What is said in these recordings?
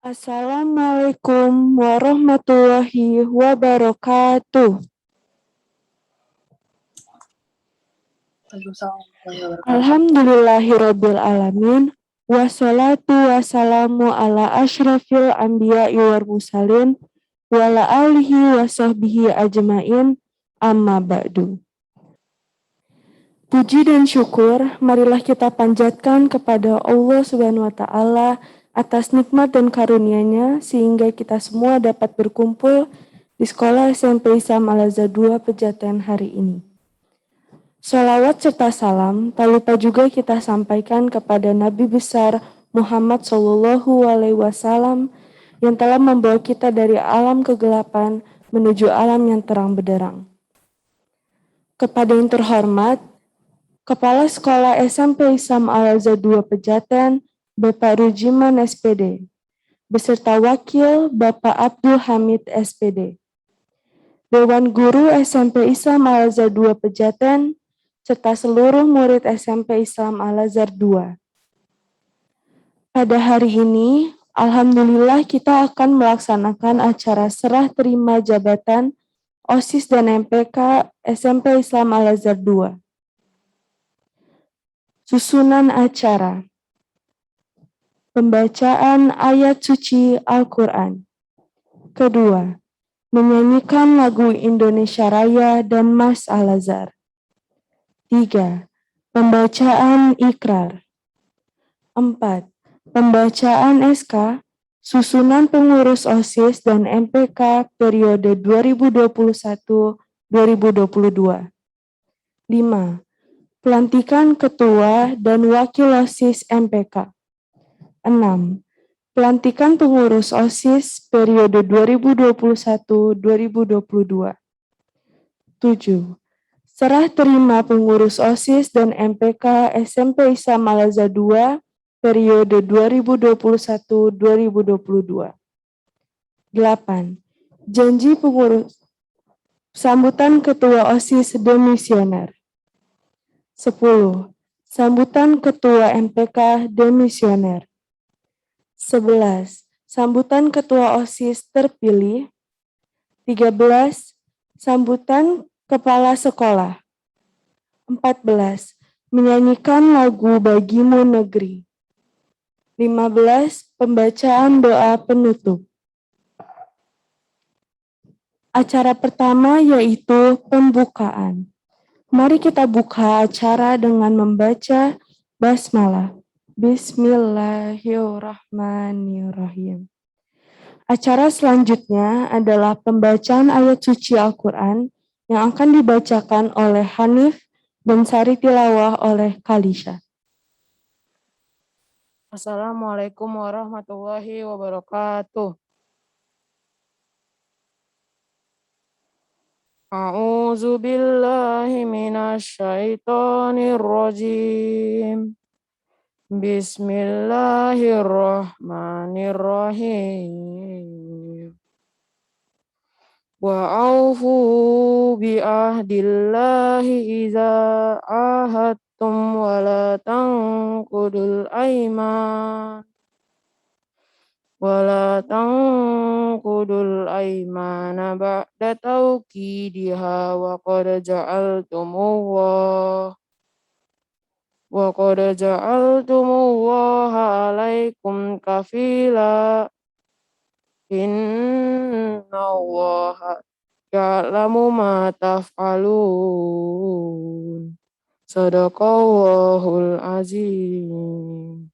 Assalamualaikum warahmatullahi wabarakatuh. Alhamdulillahirabbil alamin. Wassalatu wassalamu ala asyrafil anbiya'i wal mursalin wa ala alihi wa sahbihi ajmain. Amma ba'du. Puji dan syukur marilah kita panjatkan kepada Allah Subhanahu wa taala atas nikmat dan karunia-Nya sehingga kita semua dapat berkumpul di Sekolah SMP Islam Al-Azhar II Pejaten hari ini. Sholawat serta salam tak lupa juga kita sampaikan kepada Nabi besar Muhammad Shallallahu Alaihi Wasallam yang telah membawa kita dari alam kegelapan menuju alam yang terang benderang. Kepada yang terhormat Kepala Sekolah SMP Islam Al-Azhar II Pejaten, Bapak Rujiman SPD, beserta Wakil Bapak Abdul Hamid SPD, Dewan Guru SMP Islam Al-Azhar II Pejaten, serta seluruh murid SMP Islam Al-Azhar II. Pada hari ini, alhamdulillah kita akan melaksanakan acara serah terima jabatan OSIS dan MPK SMP Islam Al-Azhar II. Susunan acara. Pembacaan ayat suci Al-Quran. Kedua, menyanyikan lagu Indonesia Raya dan Mas Al-Azhar. 3. Pembacaan ikrar. 4. Pembacaan SK, susunan pengurus OSIS dan MPK periode 2021-2022. 5. Pelantikan Ketua dan Wakil OSIS MPK. 6. Pelantikan pengurus OSIS periode 2021-2022. 7. Serah terima pengurus OSIS dan MPK SMP Islam Al-Azhar II periode 2021-2022. 8. Janji pengurus sambutan Ketua OSIS demisioner. 10. Sambutan Ketua MPK demisioner. 11. Sambutan Ketua OSIS terpilih. 13. Sambutan Kepala Sekolah. 14. Menyanyikan lagu Bagimu Negeri. 15. Pembacaan doa penutup. Acara pertama yaitu pembukaan. Mari kita buka acara dengan membaca basmalah. Bismillahirrahmanirrahim. Acara selanjutnya adalah pembacaan ayat suci Al-Quran yang akan dibacakan oleh Hanif dan sari tilawah oleh Kalisha. Assalamualaikum warahmatullahi wabarakatuh. A'udzu billahi minasy syaithanir rajim. Bismillahirrahmanirrahim. Wa aufu bi ahdillahi idza ahadtum wa la tanqudul aiman. Wala tanqudul aimana ba'da tawkidiha wa qad ja'altumullaha alaikum kafila innallaha ya'lamu ma taf'alun. Sadaqallahul azim.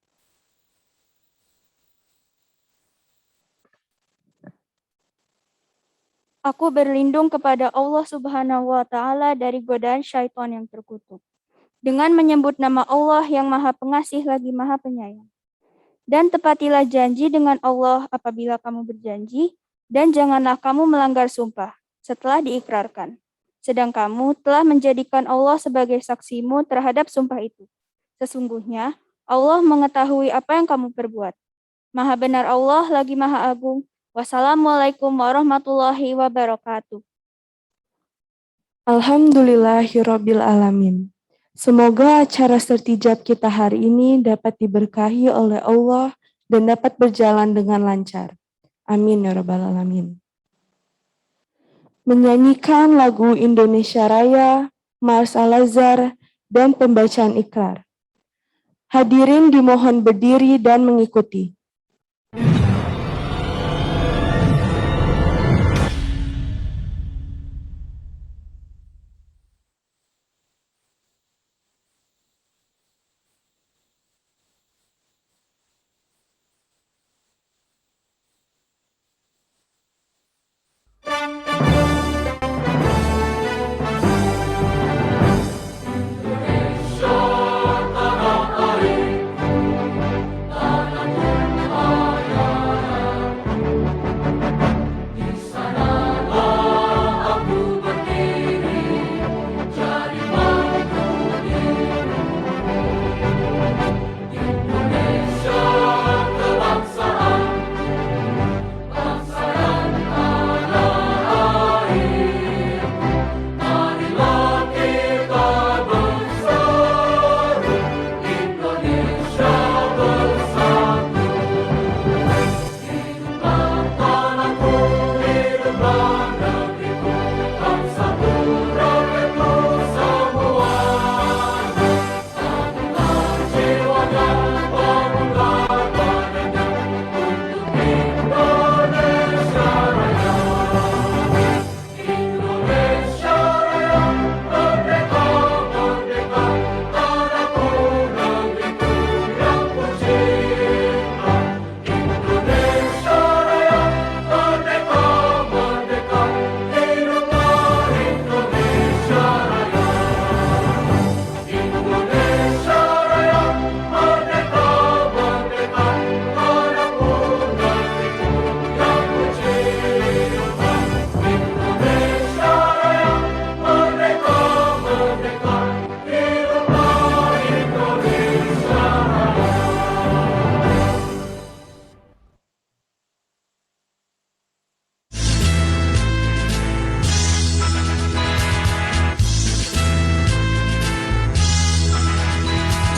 Aku berlindung kepada Allah Subhanahu wa Ta'ala dari godaan syaitan yang terkutuk, dengan menyebut nama Allah yang Maha Pengasih lagi Maha Penyayang. Dan tepatilah janji dengan Allah apabila kamu berjanji, dan janganlah kamu melanggar sumpah setelah diikrarkan. Sedang kamu telah menjadikan Allah sebagai saksimu terhadap sumpah itu. Sesungguhnya Allah mengetahui apa yang kamu perbuat. Maha benar Allah lagi Maha Agung. Wassalamualaikum warahmatullahi wabarakatuh. Alhamdulillahirabbil alamin. Semoga acara sertijab kita hari ini dapat diberkahi oleh Allah dan dapat berjalan dengan lancar. Amin ya rabbal alamin. Menyanyikan lagu Indonesia Raya, Mars Al-Azhar, dan pembacaan ikrar. Hadirin dimohon berdiri dan mengikuti.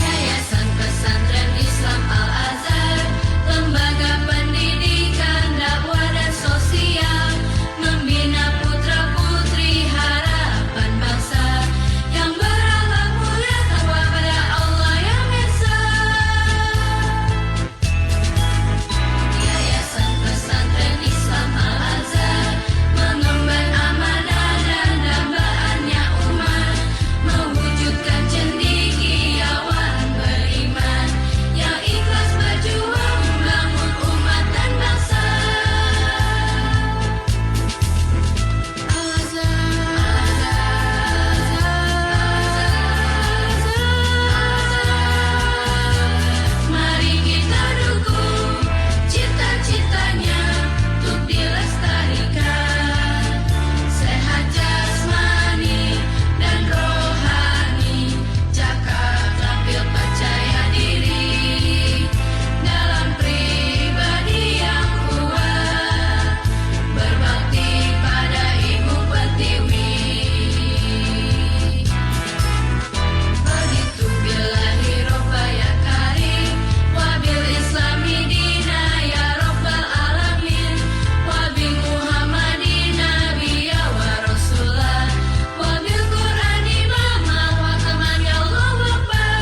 Yayasan Pesantren Islam Al-Azhar, lembaga pendidikan, dakwah dan sosial, membina putra-putri harapan bangsa yang berakhlak mulia takwa pada Allah yang Esa. Yayasan Pesantren Islam Al-Azhar mengemban amanah dan dambaannya umat, mewujudkan cendekiawan beriman yang ikhlas berjuang membangun umat dan bangsa. Mari kita dukung cita-citanya untuk dilestarikan, sehat jasmani dan rohani, cakap terampil percaya diri, dalam pribadi yang kuat, berbakti pada Ibu Pertiwi. Begitu billahi robba ya karim, wabil islami dina ya robbal alamin, wabil muhammadin nabiyya wa rasulah, wabil qur'an imamah wa kaman ya Allahu akbar.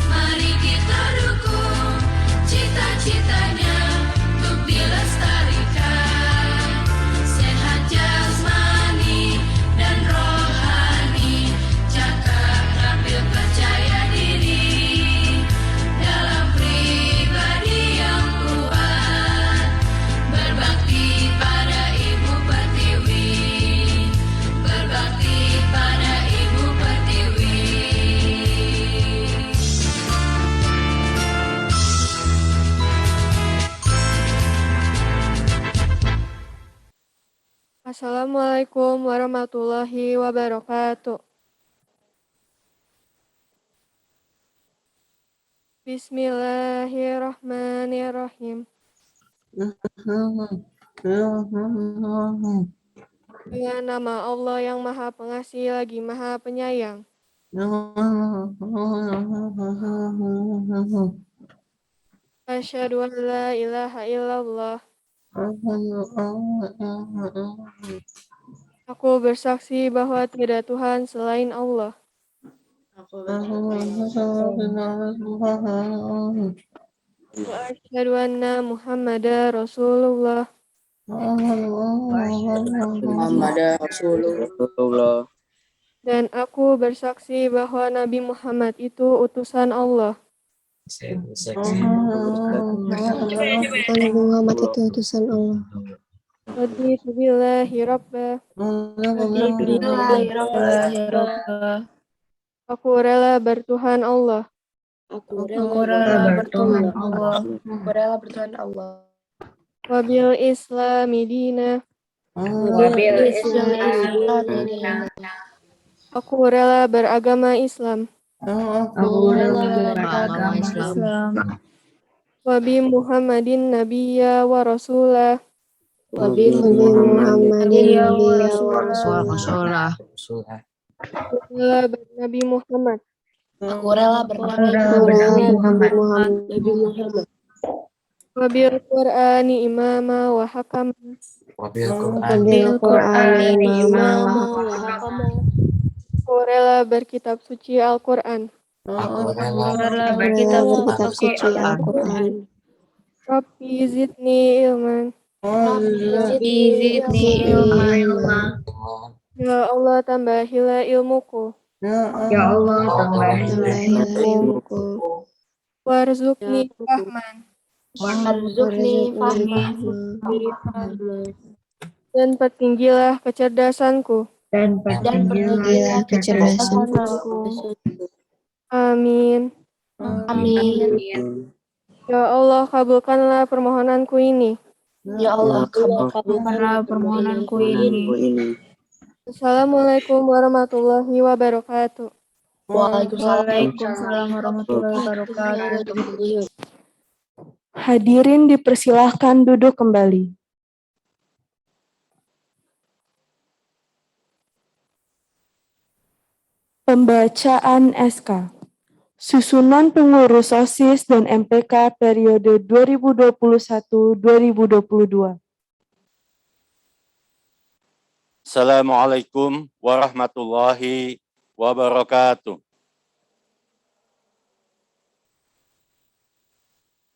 Mari kita dukung cita-citanya untuk dilestarikan, sehat jasmani dan rohani, cakap terampil percaya diri, dalam pribadi yang kuat, berbakti pada Ibu Pertiwi, berbakti pada Ibu Pertiwi. Assalamualaikum warahmatullahi wabarakatuh. Bismillahirrahmanirrahim. Dengan nama Allah yang Maha Pengasih lagi Maha Penyayang. Asyhadu an la ilaha illallah. Aku bersaksi bahwa tidak Tuhan selain Allah. Wa asyhadu anna Muhammadar Rasulullah. Muhammad Rasulullah. Dan aku bersaksi bahwa Nabi Muhammad itu utusan Allah. Nabi Muhammad itu utusan Allah. Raditu billahi rabba. Aku rela bertuhan Allah. Aku rela bertuhan Allah. Wabil islami dina. Aku rela beragama Islam. Aku rela beragama Islam. Wabi Muhammadin nabiyya wa rasulah. Wabi Muhammadin nabiyya wa rasulah. Aku rela bernabi Muhammad. Aku rela bernabi Muhammad. Wabil Qur'ani imama wa hakama. Wabil Qur'ani imama wa hakama. Aku rela berkitab suci Al-Quran. Aku rela berkitab suci Al-Quran. Rabbi zidni ilman. Ya Allah tambahilah ilmuku. Ya Allah, tambahilah ilmuku. Warzukni fahman. Warzuqni fahman. Dan pertinggilah kecerdasanku. Dan pertinggilah kecerdasanku. Amin. Ya Allah kabulkanlah permohonanku ini. Ya Allah, kabulkanlah permohonanku ini. Assalamualaikum warahmatullahi wabarakatuh. Waalaikumsalam warahmatullahi wabarakatuh. Hadirin dipersilahkan duduk kembali. Pembacaan SK. Susunan pengurus OSIS dan MPK periode 2021-2022. Assalamualaikum warahmatullahi wabarakatuh.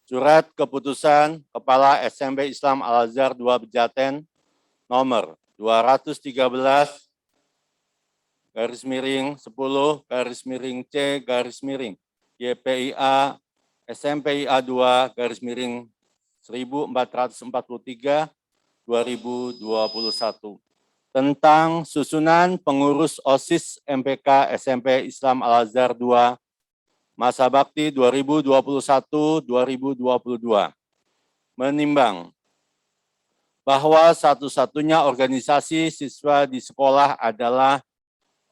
Surat Keputusan Kepala SMP Islam Al-Azhar 2 Bejaten nomor 213 /10 /C YPIA SMPIA 2 /1443 2021 tentang susunan pengurus OSIS MPK SMP Islam Al-Azhar 2 masa bakti 2021-2022 menimbang bahwa satu-satunya organisasi siswa di sekolah adalah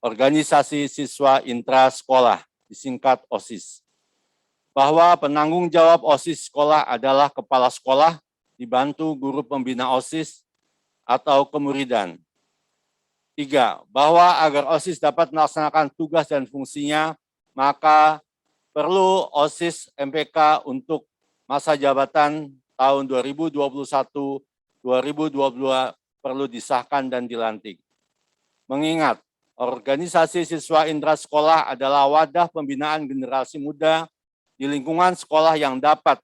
Organisasi Siswa Intrasekolah, disingkat OSIS. Bahwa penanggung jawab OSIS sekolah adalah kepala sekolah, dibantu guru pembina OSIS atau kemuridan. 3. Bahwa agar OSIS dapat melaksanakan tugas dan fungsinya, maka perlu OSIS MPK untuk masa jabatan tahun 2021-2022 perlu disahkan dan dilantik. Mengingat organisasi siswa intrasekolah adalah wadah pembinaan generasi muda di lingkungan sekolah yang dapat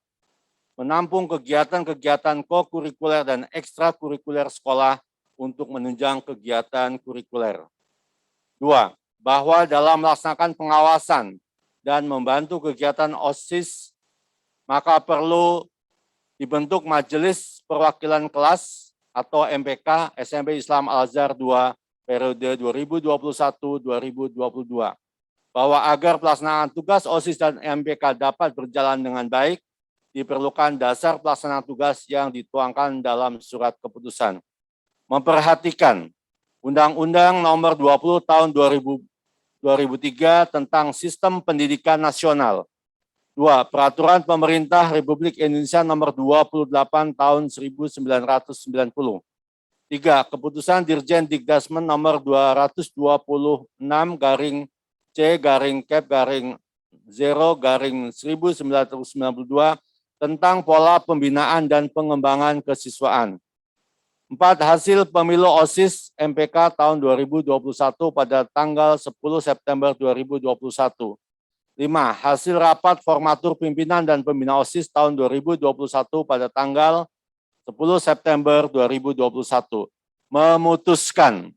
menampung kegiatan-kegiatan kokurikuler dan ekstrakurikuler sekolah untuk menunjang kegiatan kurikuler. 2. Bahwa dalam melaksanakan pengawasan dan membantu kegiatan OSIS, maka perlu dibentuk Majelis Perwakilan Kelas atau MPK SMP Islam Al-Azhar 2 periode 2021-2022, bahwa agar pelaksanaan tugas OSIS dan MPK dapat berjalan dengan baik, diperlukan dasar pelaksanaan tugas yang dituangkan dalam surat keputusan. Memperhatikan Undang-Undang Nomor 20 Tahun 2003 tentang Sistem Pendidikan Nasional. 2. Peraturan Pemerintah Republik Indonesia Nomor 28 Tahun 1990. 3. Keputusan Dirjen Dikdasmen nomor 226/C/Cap/0/1992 tentang pola pembinaan dan pengembangan kesiswaan. 4. Hasil pemilu OSIS MPK tahun 2021 pada tanggal 10 September 2021. 5. Hasil rapat formatur pimpinan dan pembina OSIS tahun 2021 pada tanggal 10 September 2021. Memutuskan.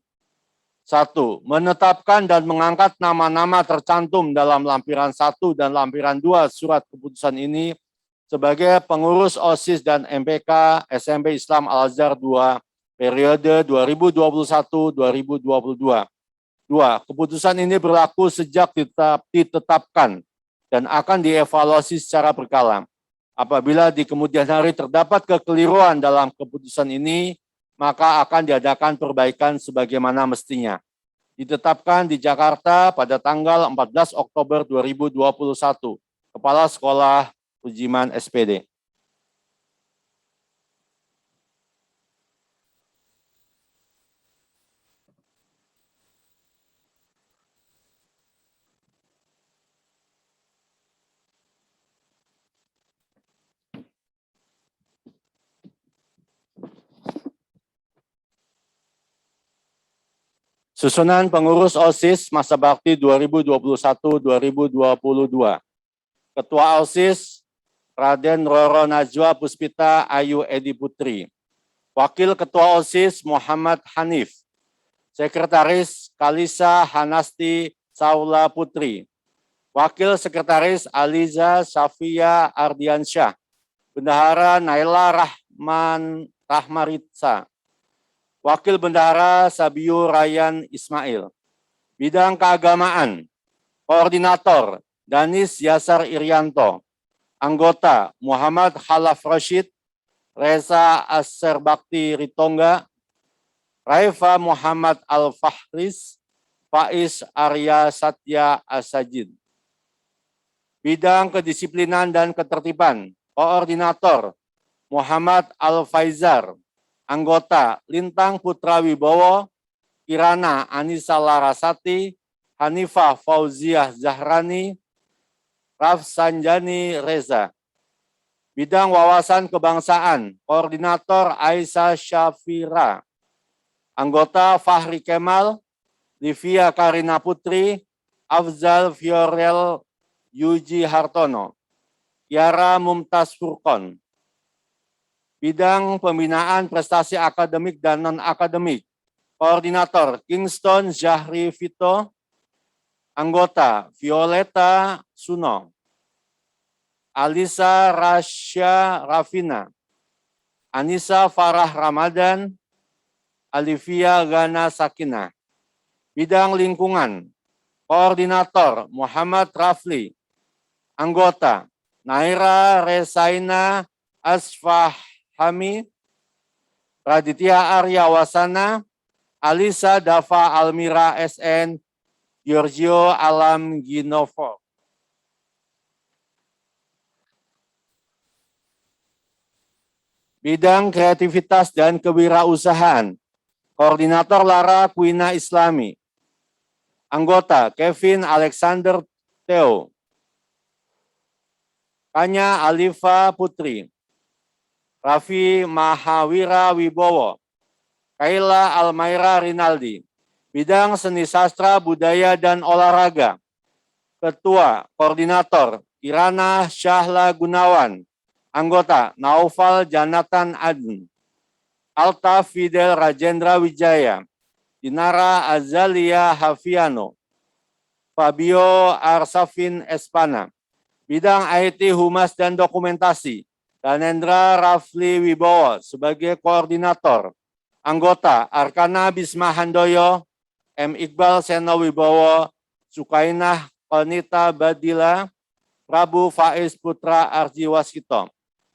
1. Menetapkan dan mengangkat nama-nama tercantum dalam lampiran 1 dan lampiran 2 surat keputusan ini sebagai pengurus OSIS dan MPK SMP Islam Al-Azhar 2 periode 2021-2022. 2. Keputusan ini berlaku sejak ditetapkan dan akan dievaluasi secara berkala. Apabila di kemudian hari terdapat kekeliruan dalam keputusan ini, maka akan diadakan perbaikan sebagaimana mestinya. Ditetapkan di Jakarta pada tanggal 14 Oktober 2021. Kepala Sekolah Ujiman SPD. Susunan pengurus OSIS masa bakti 2021-2022. Ketua OSIS Raden Roro Najwa Puspita Ayu Edi Putri. Wakil Ketua OSIS Muhammad Hanif. Sekretaris Kalisa Hanasti Saula Putri. Wakil Sekretaris Aliza Safia Ardiansyah. Bendahara Naila Rahmaritsa. Wakil Bendahara Sabiu Ryan Ismail. Bidang keagamaan, Koordinator Danis Yasar Irianto. Anggota Muhammad Khalaf Rashid, Reza Asser Bakti Ritonga, Raifa Muhammad Al-Fahris, Faiz Arya Satya Asajid. Bidang kedisiplinan dan ketertiban, Koordinator Muhammad Al-Faizar. Anggota Lintang Putra Wibowo, Kirana Anissa Larasati, Hanifah Fauziah Zahrani, Rafsanjani Reza. Bidang wawasan kebangsaan, Koordinator Aisyah Syafira. Anggota Fahri Kemal, Livia Karina Putri, Afzal Fiorel Yuji Hartono, Yara Mumtaz Furqon. Bidang pembinaan prestasi akademik dan non-akademik, Koordinator Kingston Zahri Vito, Anggota Violeta Suno, Alisa Rasya Rafina, Anissa Farah Ramadan, Alivia Gana Sakina. Bidang lingkungan, Koordinator Muhammad Rafli, Anggota Naira Resaina Asfah Hami, Raditya Arya Wasana, Alisa Dafa Almira SN, Giorgio Alam Ginovo. Bidang kreativitas dan kewirausahaan, Koordinator Lara Kuina Islami. Anggota Kevin Alexander Theo, Kanya Alifa Putri, Raffi Mahawira Wibowo, Kaila Almaira Rinaldi. Bidang seni sastra, budaya, dan olahraga, Ketua Koordinator Kirana Syahla Gunawan. Anggota Naufal Janatan Adn, Alta Fidel Rajendra Wijaya, Dinara Azalia Hafiano, Fabio Arsafin Espana. Bidang IT, Humas, dan Dokumentasi, Danendra Rafli Wibowo sebagai Koordinator. Anggota Arkana Bisma Handoyo, M. Iqbal Seno Wibowo, Sukainah Konita Badila, Prabu Faiz Putra Arji Waskito.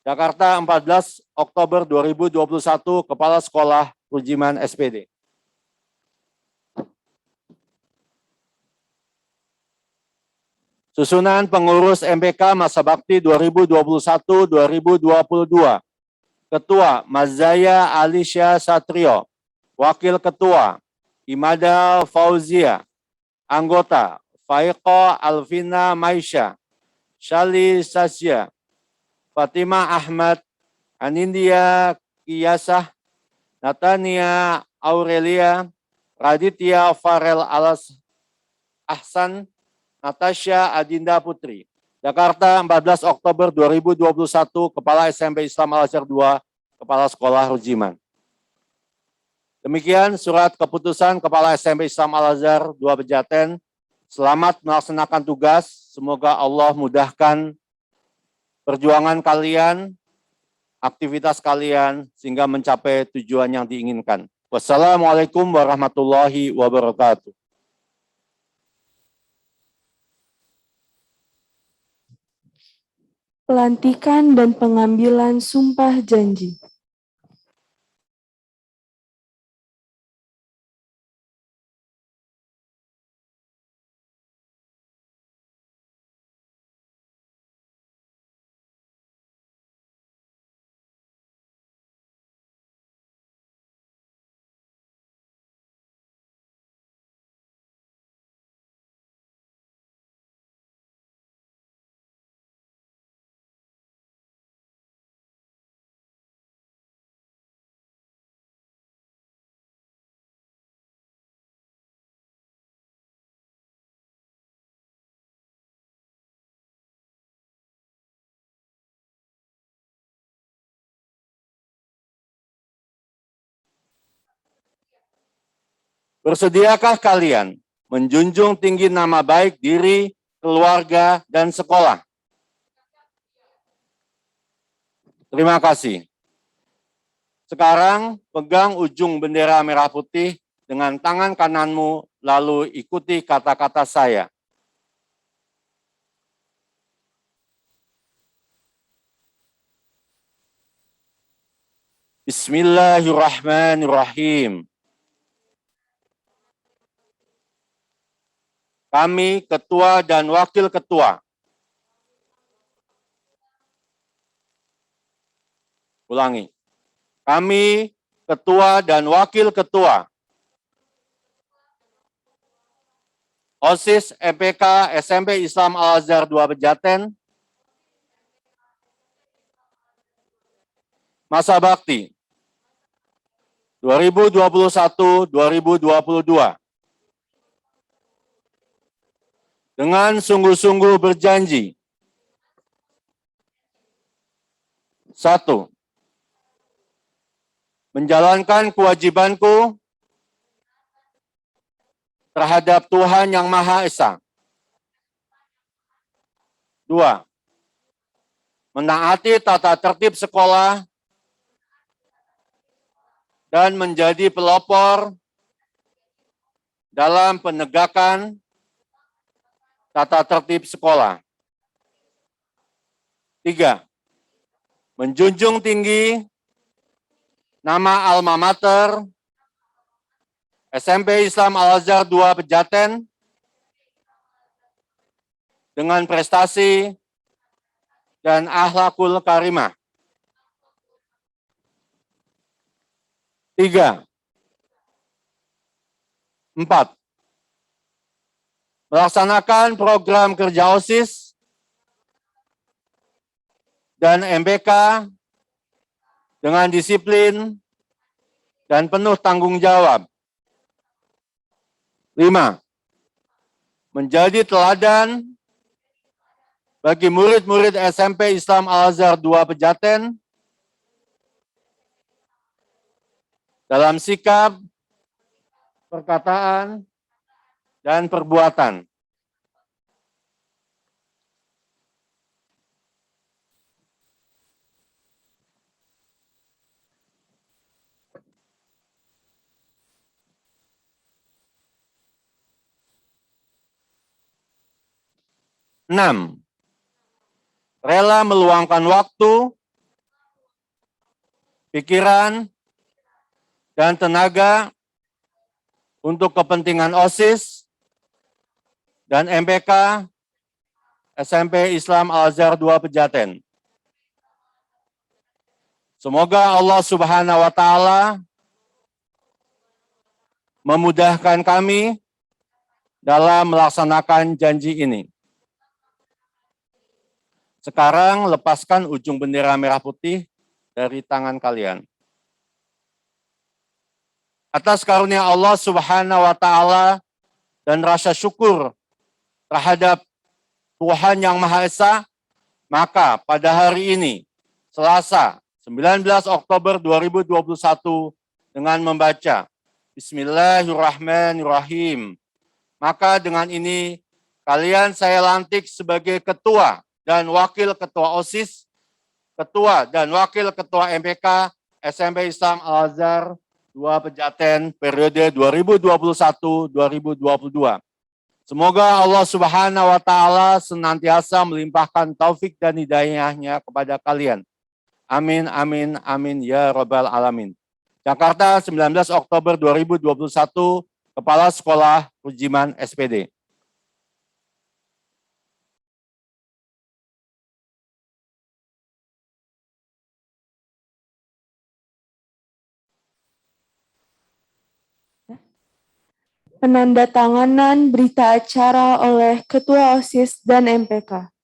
Jakarta 14 Oktober 2021, Kepala Sekolah Rujiman SPD. Susunan pengurus MPK masa bakti 2021-2022. Ketua Mazaya Alisya Satrio. Wakil Ketua Imada Fauzia. Anggota Faiqo Alvina Maisha, Shali Sasya, Fatima Ahmad, Anindya Kiyasah, Natania Aurelia, Raditya Farel Alas Ahsan, Natasha Adinda Putri. Jakarta, 14 Oktober 2021, Kepala SMP Islam Al-Azhar 2, Kepala Sekolah Rujiman. Demikian surat keputusan Kepala SMP Islam Al-Azhar 2 Pejaten. Selamat melaksanakan tugas. Semoga Allah mudahkan perjuangan kalian, aktivitas kalian, sehingga mencapai tujuan yang diinginkan. Wassalamualaikum warahmatullahi wabarakatuh. Pelantikan dan pengambilan sumpah janji. Bersediakah kalian menjunjung tinggi nama baik diri, keluarga, dan sekolah? Terima kasih. Sekarang pegang ujung bendera merah putih dengan tangan kananmu, lalu ikuti kata-kata saya. Bismillahirrahmanirrahim. Kami, Ketua dan Wakil Ketua. Ulangi. Kami, Ketua dan Wakil Ketua. OSIS MPK SMP Islam Al-Azhar 2 Pejaten. Masa Bakti 2021-2022. Dengan sungguh-sungguh berjanji. 1. Menjalankan kewajibanku terhadap Tuhan Yang Maha Esa. 2. Menaati tata tertib sekolah dan menjadi pelopor dalam penegakan tata tertib sekolah. 3. Menjunjung tinggi nama alma mater SMP Islam Al-Azhar 2 Pejaten dengan prestasi dan akhlakul karimah. 3. 4. Melaksanakan program kerja OSIS dan MPK dengan disiplin dan penuh tanggung jawab. 5. Menjadi teladan bagi murid-murid SMP Islam Al-Azhar 2 Pejaten dalam sikap, perkataan, dan perbuatan. Enam, rela meluangkan waktu, pikiran, dan tenaga untuk kepentingan OSIS dan MPK SMP Islam Al-Azhar 2 Pejaten. Semoga Allah Subhanahu wa Ta'ala memudahkan kami dalam melaksanakan janji ini. Sekarang lepaskan ujung bendera merah putih dari tangan kalian. Atas karunia Allah Subhanahu wa Ta'ala dan rasa syukur terhadap Tuhan Yang Maha Esa, maka pada hari ini, Selasa 19 Oktober 2021, dengan membaca Bismillahirrahmanirrahim, maka dengan ini kalian saya lantik sebagai ketua dan wakil ketua OSIS, ketua dan wakil ketua MPK SMP Islam Al-Azhar 2 Pejaten periode 2021-2022. Semoga Allah Subhanahu wa Ta'ala senantiasa melimpahkan taufik dan hidayahnya kepada kalian. Amin, amin, amin, ya Rabbal Alamin. Jakarta, 19 Oktober 2021, Kepala Sekolah Rujiman SPD. Penandatanganan berita acara oleh Ketua OSIS dan MPK.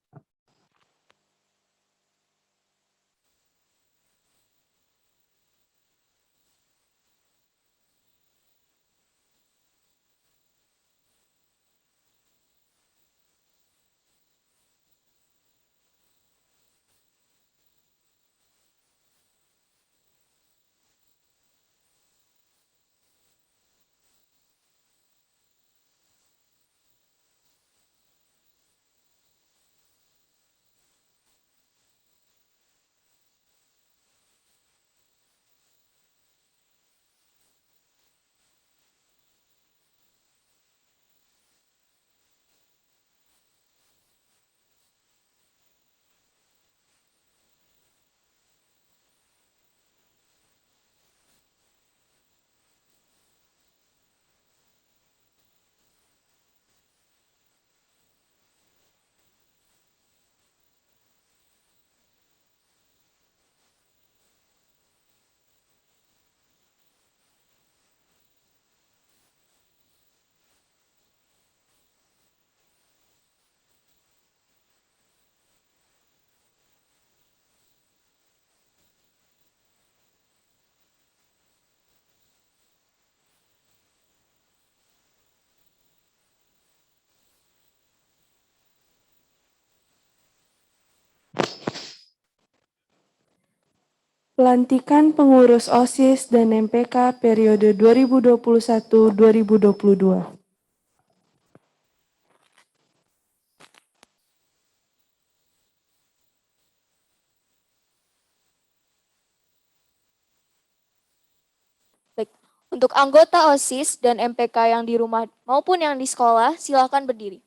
Pelantikan pengurus OSIS dan MPK periode 2021-2022. Baik, untuk anggota OSIS dan MPK yang di rumah maupun yang di sekolah, silakan berdiri.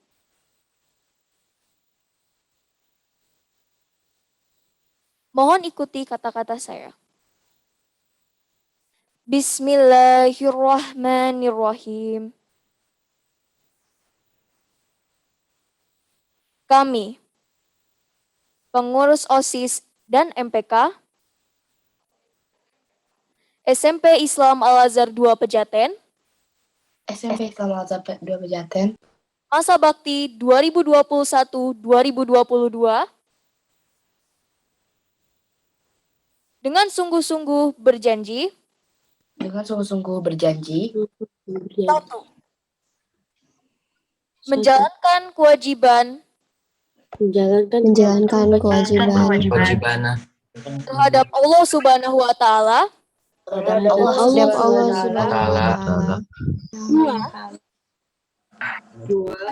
Mohon ikuti kata-kata saya. Bismillahirrahmanirrahim. Kami, pengurus OSIS dan MPK, SMP Islam Al-Azhar 2 Pejaten, SMP Islam Al-Azhar 2 Pejaten, masa bakti 2021-2022, dengan sungguh-sungguh berjanji, satu, menjalankan kewajiban terhadap Allah Subhanahu wa Ta'ala,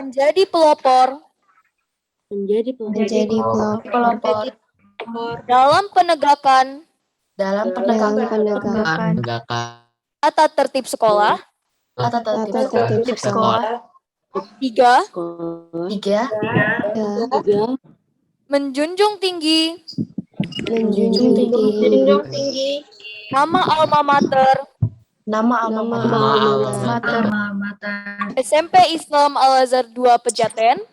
menjadi pelopor dalam penegakan tata tertib sekolah. Tiga, menjunjung tinggi nama alma mater SMP Islam Al-Azhar 2 Pejaten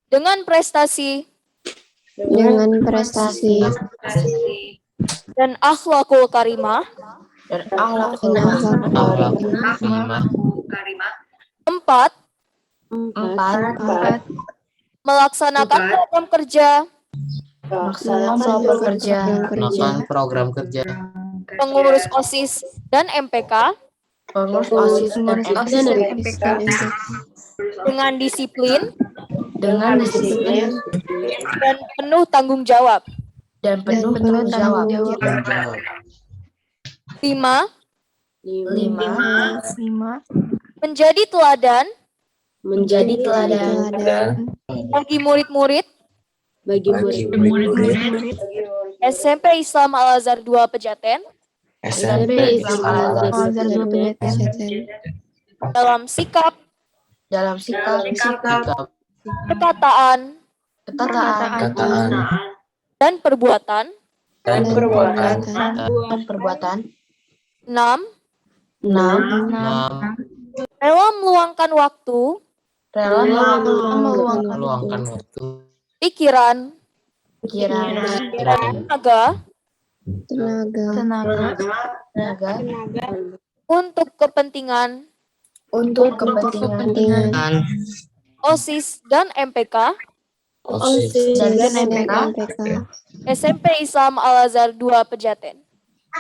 dengan prestasi dan akhlakul karimah. dan akhlakul karimah. 4. Empat, Melaksanakan program kerja Melakukan program kerja pengurus OSIS dan MPK pengurus OSIS dan MPK dengan disiplin dengan disiplin dan penuh tanggung jawab. dan penuh tanggung jawab. 5. 5. Menjadi teladan Menjadi teladan bagi murid-murid bagi murid SMP Islam Al-Azhar 2 Pejaten SMP Islam Al-Azhar dalam sikap, dalam sikap, perkataan, perkataan, dan perbuatan. dan perbuatan. 6. 6. Rela meluangkan waktu, Rela meluangkan waktu pikiran, pikiran, tenaga tenaga untuk kepentingan untuk kepentingan OSIS dan MPK dan MPK SMP Islam Al-Azhar 2 Pejaten.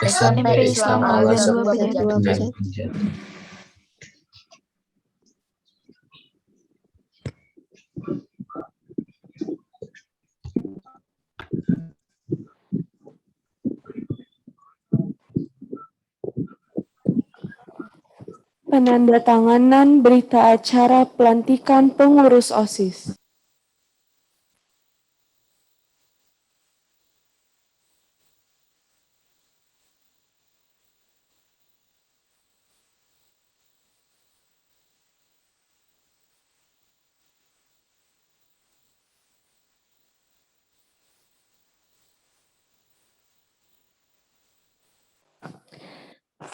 SMP Islam Al-Azhar 2 Pejaten. Penandatanganan berita acara pelantikan pengurus OSIS.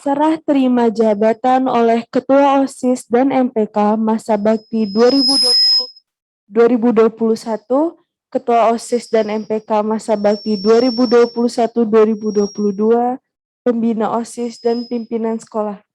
Serah terima jabatan oleh Ketua OSIS dan MPK masa bakti 2020-2021, Ketua OSIS dan MPK masa bakti 2021-2022, Pembina OSIS dan pimpinan sekolah.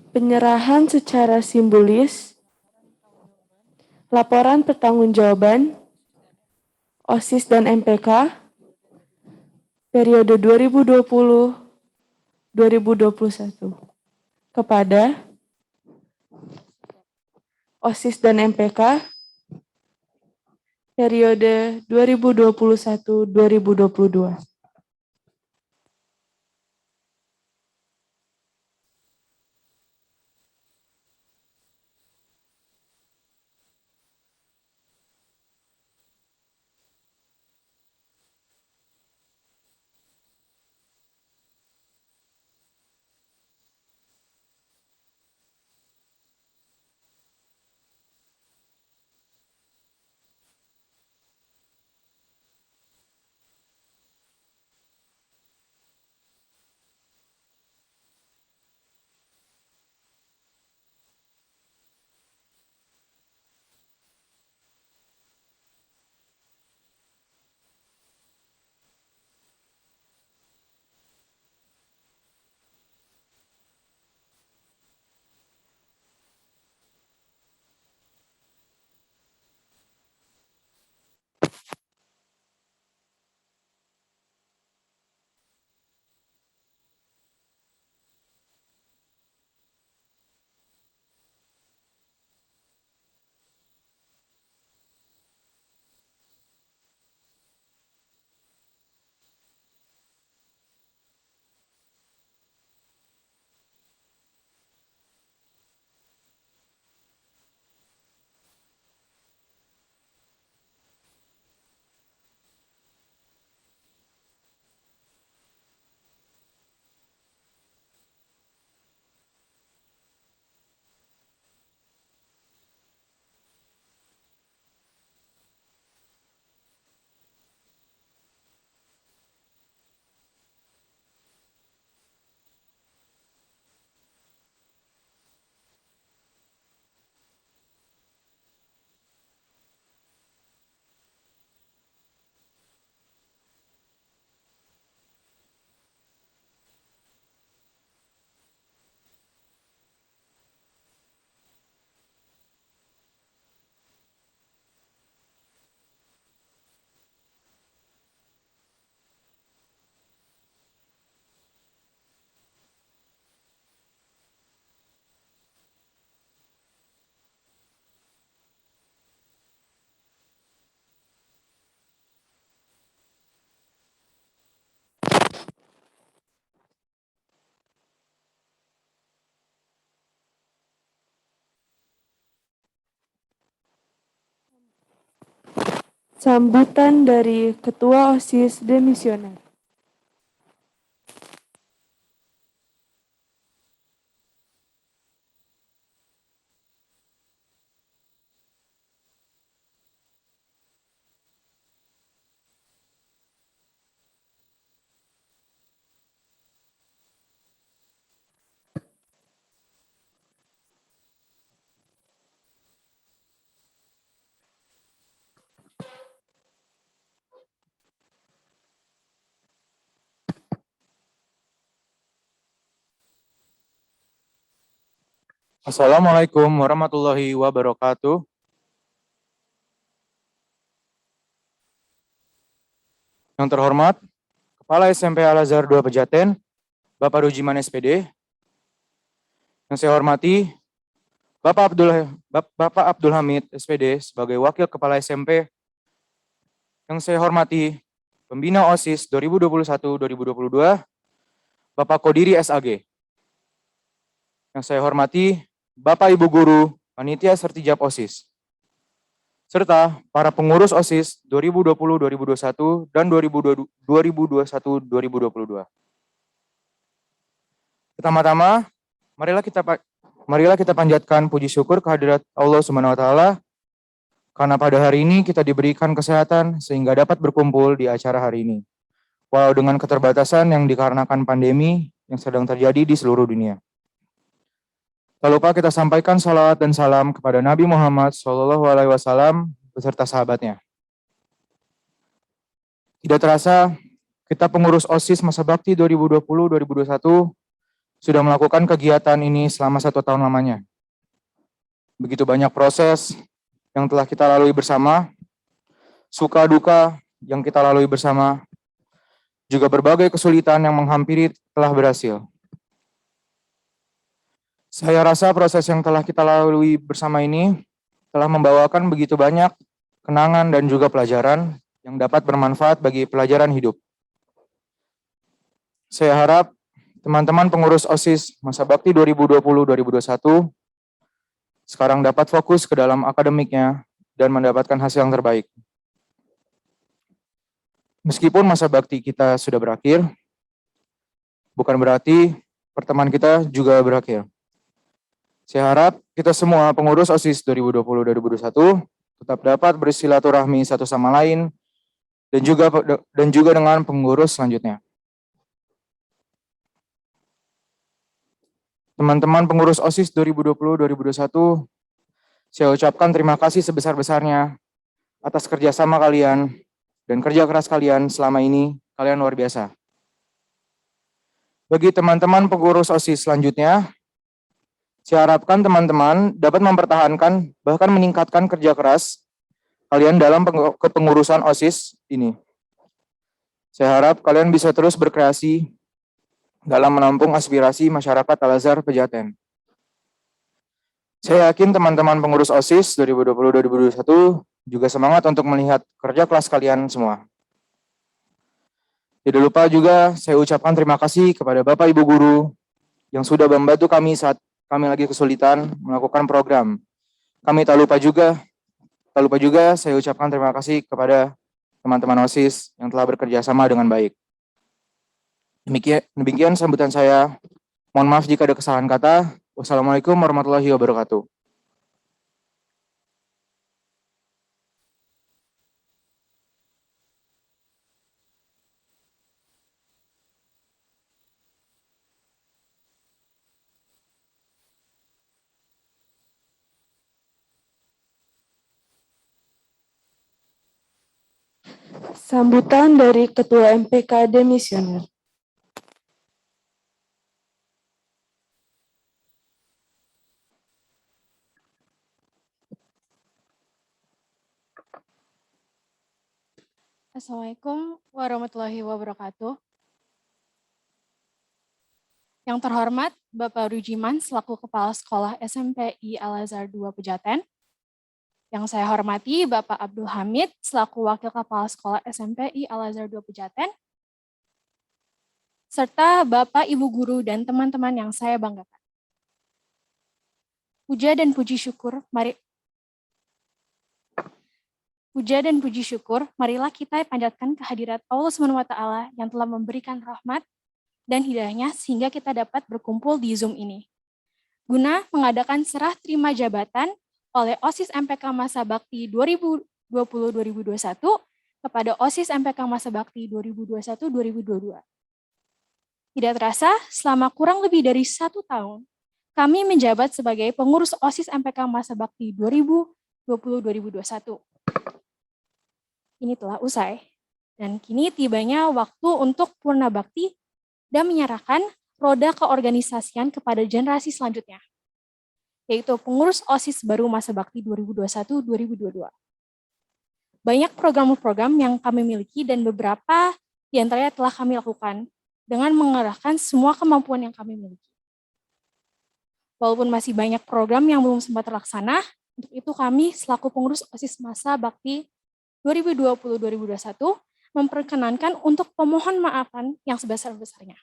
Penyerahan secara simbolis, laporan pertanggungjawaban OSIS dan MPK periode 2020 2021 kepada OSIS dan MPK periode 2021-2022. Sambutan dari Ketua OSIS Demisioner. Assalamualaikum warahmatullahi wabarakatuh. Yang terhormat, Kepala SMP Al-Azhar 2 Pejaten, Bapak Rujiman SPD. Yang saya hormati, Bapak Abdul Hamid SPD sebagai Wakil Kepala SMP. Yang saya hormati, Pembina OSIS 2021-2022, Bapak Kodiri SAG. Yang saya hormati, Bapak Ibu Guru, Panitia Sertijab OSIS, serta para pengurus OSIS 2020-2021 dan 2021-2022. Pertama-tama, marilah kita panjatkan puji syukur kehadirat Allah Subhanahu wa taala karena pada hari ini kita diberikan kesehatan sehingga dapat berkumpul di acara hari ini. Walau dengan keterbatasan yang dikarenakan pandemi yang sedang terjadi di seluruh dunia. Tak lupa kita sampaikan salawat dan salam kepada Nabi Muhammad SAW beserta sahabatnya. Tidak terasa, kita pengurus OSIS Masa Bakti 2020-2021 sudah melakukan kegiatan ini selama 1 tahun lamanya. Begitu banyak proses yang telah kita lalui bersama, suka duka yang kita lalui bersama, juga berbagai kesulitan yang menghampiri telah berhasil. Saya rasa proses yang telah kita lalui bersama ini telah membawakan begitu banyak kenangan dan juga pelajaran yang dapat bermanfaat bagi pelajaran hidup. Saya harap teman-teman pengurus OSIS Masa Bakti 2020-2021 sekarang dapat fokus ke dalam akademiknya dan mendapatkan hasil yang terbaik. Meskipun masa bakti kita sudah berakhir, bukan berarti pertemanan kita juga berakhir. Saya harap kita semua pengurus OSIS 2020-2021 tetap dapat bersilaturahmi satu sama lain dan juga dengan pengurus selanjutnya. Teman-teman pengurus OSIS 2020-2021, saya ucapkan terima kasih sebesar-besarnya atas kerjasama kalian dan kerja keras kalian selama ini. Kalian luar biasa. Bagi teman-teman pengurus OSIS selanjutnya, saya harapkan teman-teman dapat mempertahankan bahkan meningkatkan kerja keras kalian dalam kepengurusan OSIS ini. Saya harap kalian bisa terus berkreasi dalam menampung aspirasi masyarakat Al-Azhar Pejaten. Saya yakin teman-teman pengurus OSIS 2020-2021 juga semangat untuk melihat kerja keras kalian semua. Tidak lupa juga saya ucapkan terima kasih kepada Bapak Ibu Guru yang sudah membantu kami saat kami lagi kesulitan melakukan program. Tak lupa juga saya ucapkan terima kasih kepada teman-teman OSIS yang telah bekerja sama dengan baik. Demikian sambutan saya. Mohon maaf jika ada kesalahan kata. Wassalamualaikum warahmatullahi wabarakatuh. Sambutan dari Ketua MPK Demisioner. Assalamualaikum warahmatullahi wabarakatuh. Yang terhormat Bapak Rujiman selaku Kepala Sekolah SMPI Al-Azhar 2 Pejaten. Yang saya hormati Bapak Abdul Hamid selaku Wakil Kepala Sekolah SMPI Al-Azhar 2 Pejaten. Serta Bapak, Ibu Guru, dan teman-teman yang saya banggakan. Puja dan puji syukur, marilah kita panjatkan kehadirat Allah SWT yang telah memberikan rahmat dan hidayahnya sehingga kita dapat berkumpul di Zoom ini. Guna mengadakan serah terima jabatan oleh OSIS MPK Masa Bakti 2020-2021 kepada OSIS MPK Masa Bakti 2021-2022. Tidak terasa, selama kurang lebih dari 1 tahun, kami menjabat sebagai pengurus OSIS MPK Masa Bakti 2020-2021. Ini telah usai, dan kini tibanya waktu untuk purna bakti dan menyerahkan roda keorganisasian kepada generasi selanjutnya, yaitu pengurus OSIS baru Masa Bakti 2021-2022. Banyak program-program yang kami miliki dan beberapa di antaranya telah kami lakukan dengan mengerahkan semua kemampuan yang kami miliki. Walaupun masih banyak program yang belum sempat terlaksana, untuk itu kami selaku pengurus OSIS Masa Bakti 2020-2021 memperkenankan untuk pemohon maafan yang sebesar-besarnya.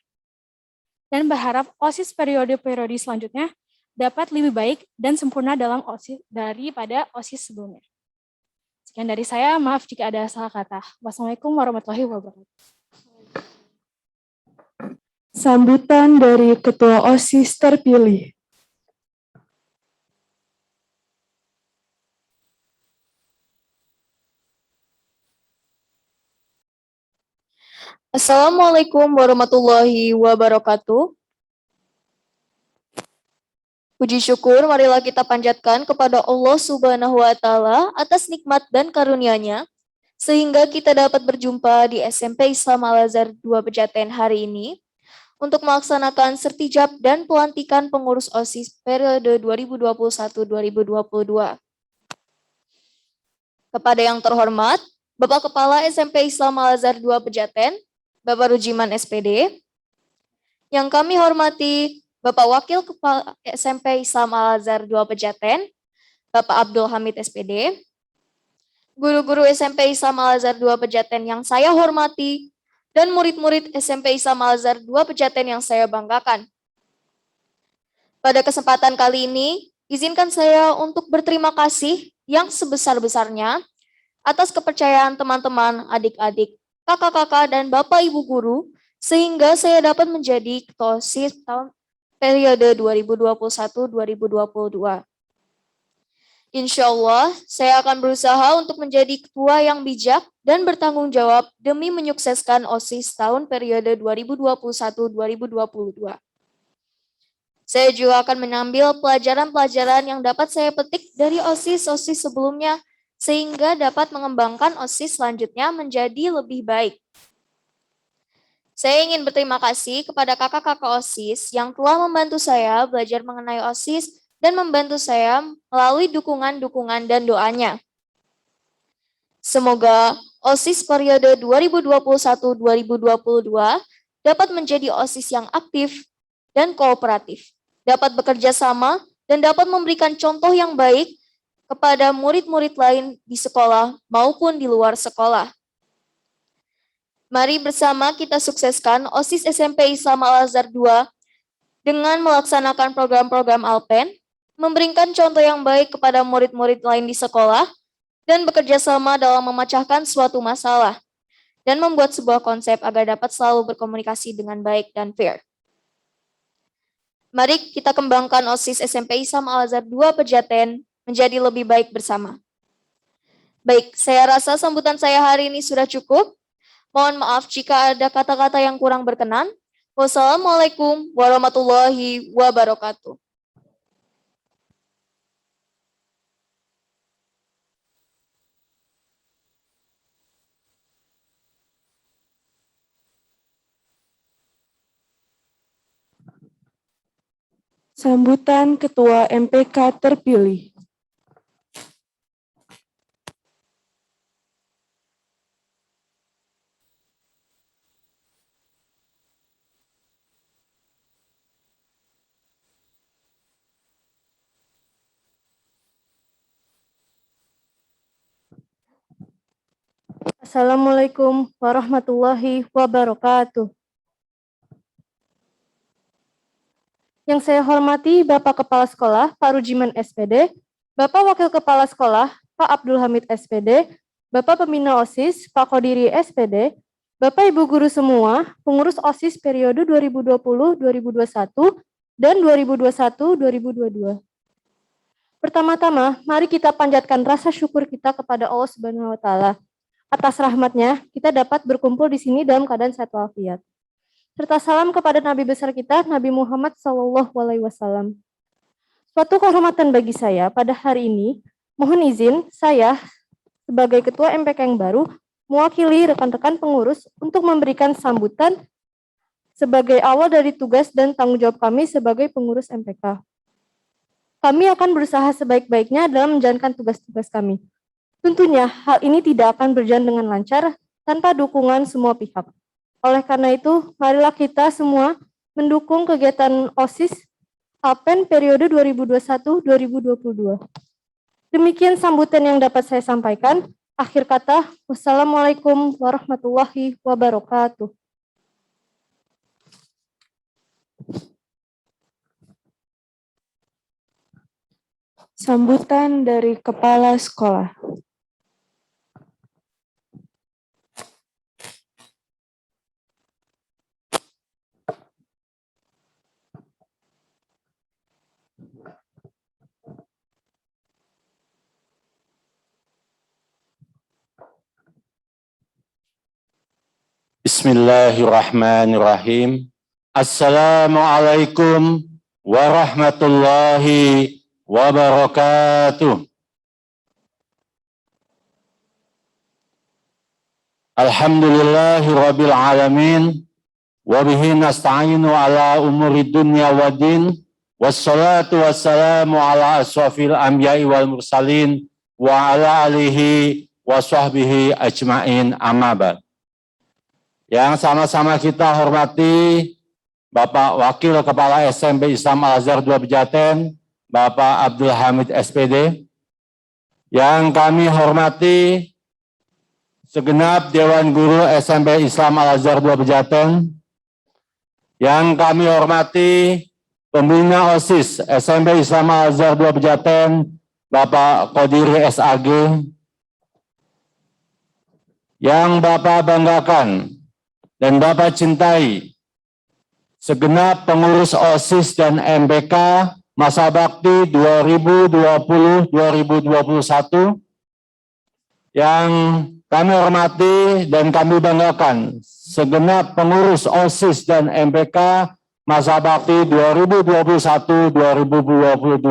Dan berharap OSIS periode-periode selanjutnya dapat lebih baik dan sempurna dalam OSIS daripada OSIS sebelumnya. Sekian dari saya, maaf jika ada salah kata. Wassalamualaikum warahmatullahi wabarakatuh. Sambutan dari Ketua OSIS terpilih. Assalamualaikum warahmatullahi wabarakatuh. Puji syukur marilah kita panjatkan kepada Allah Subhanahu wa Ta'ala atas nikmat dan karunia-Nya sehingga kita dapat berjumpa di SMP Islam Al-Azhar 2 Pejaten hari ini untuk melaksanakan sertijab dan pelantikan pengurus OSIS periode 2021-2022. Kepada yang terhormat Bapak Kepala SMP Islam Al-Azhar 2 Pejaten, Bapak Rujiman SPD, yang kami hormati Bapak Wakil Kepala SMP Islam Al-Azhar 2 Pejaten, Bapak Abdul Hamid SPD, guru-guru SMP Islam Al-Azhar 2 Pejaten yang saya hormati, dan murid-murid SMP Islam Al-Azhar 2 Pejaten yang saya banggakan. Pada kesempatan kali ini, izinkan saya untuk berterima kasih yang sebesar-besarnya atas kepercayaan teman-teman, adik-adik, kakak-kakak, dan bapak ibu guru, sehingga saya dapat menjadi ketua OSIS tahun periode 2021-2022. Insya Allah, saya akan berusaha untuk menjadi ketua yang bijak dan bertanggung jawab demi menyukseskan OSIS tahun periode 2021-2022. Saya juga akan mengambil pelajaran-pelajaran yang dapat saya petik dari OSIS-OSIS sebelumnya, sehingga dapat mengembangkan OSIS selanjutnya menjadi lebih baik. Saya ingin berterima kasih kepada kakak-kakak OSIS yang telah membantu saya belajar mengenai OSIS dan membantu saya melalui dukungan-dukungan dan doanya. Semoga OSIS periode 2021-2022 dapat menjadi OSIS yang aktif dan kooperatif, dapat bekerja sama, dan dapat memberikan contoh yang baik kepada murid-murid lain di sekolah maupun di luar sekolah. Mari bersama kita sukseskan OSIS SMP Islam Al-Azhar 2 dengan melaksanakan program-program Alpen, memberikan contoh yang baik kepada murid-murid lain di sekolah, dan bekerja sama dalam memecahkan suatu masalah, dan membuat sebuah konsep agar dapat selalu berkomunikasi dengan baik dan fair. Mari kita kembangkan OSIS SMP Islam Al-Azhar 2 Pejaten menjadi lebih baik bersama. Baik, saya rasa sambutan saya hari ini sudah cukup. Mohon maaf jika ada kata-kata yang kurang berkenan. Wassalamualaikum warahmatullahi wabarakatuh. Sambutan Ketua MPK terpilih. Assalamualaikum warahmatullahi wabarakatuh. Yang saya hormati Bapak Kepala Sekolah, Pak Rujiman SPD, Bapak Wakil Kepala Sekolah, Pak Abdul Hamid SPD, Bapak Pembina OSIS, Pak Kodiri SPD, Bapak Ibu Guru semua, pengurus OSIS periode 2020-2021 dan 2021-2022. Pertama-tama, mari kita panjatkan rasa syukur kita kepada Allah Subhanahu wa Ta'ala. Atas rahmatnya, kita dapat berkumpul di sini dalam keadaan sehat walafiat. Serta salam kepada Nabi besar kita, Nabi Muhammad SAW. Suatu kehormatan bagi saya pada hari ini, mohon izin saya sebagai Ketua MPK yang baru, mewakili rekan-rekan pengurus untuk memberikan sambutan sebagai awal dari tugas dan tanggung jawab kami sebagai pengurus MPK. Kami akan berusaha sebaik-baiknya dalam menjalankan tugas-tugas kami. Tentunya hal ini tidak akan berjalan dengan lancar tanpa dukungan semua pihak. Oleh karena itu, marilah kita semua mendukung kegiatan OSIS Alpen periode 2021-2022. Demikian sambutan yang dapat saya sampaikan. Akhir kata, wassalamualaikum warahmatullahi wabarakatuh. Sambutan dari Kepala Sekolah. Bismillahirrahmanirrahim. Assalamualaikum warahmatullahi wabarakatuh. Alhamdulillahi rabbil alamin. Wabihi nasta'inu ala umuri dunya wa din. Wassalatu wassalamu ala aswafil anbiya'i wal mursalin. Wa ala alihi wa sahbihi ajma'in amma ba'd. Yang sama-sama kita hormati Bapak Wakil Kepala SMP Islam Al-Azhar 2 Pejaten, Bapak Abdul Hamid SPD. Yang kami hormati segenap Dewan Guru SMP Islam Al-Azhar 2 Pejaten. Yang kami hormati pembina OSIS SMP Islam Al-Azhar 2 Pejaten, Bapak Qodiri SAG. Yang Bapak banggakan dan Bapak cintai segenap pengurus OSIS dan MPK masa bakti 2020-2021 yang kami hormati dan kami banggakan segenap pengurus OSIS dan MPK masa bakti 2021-2022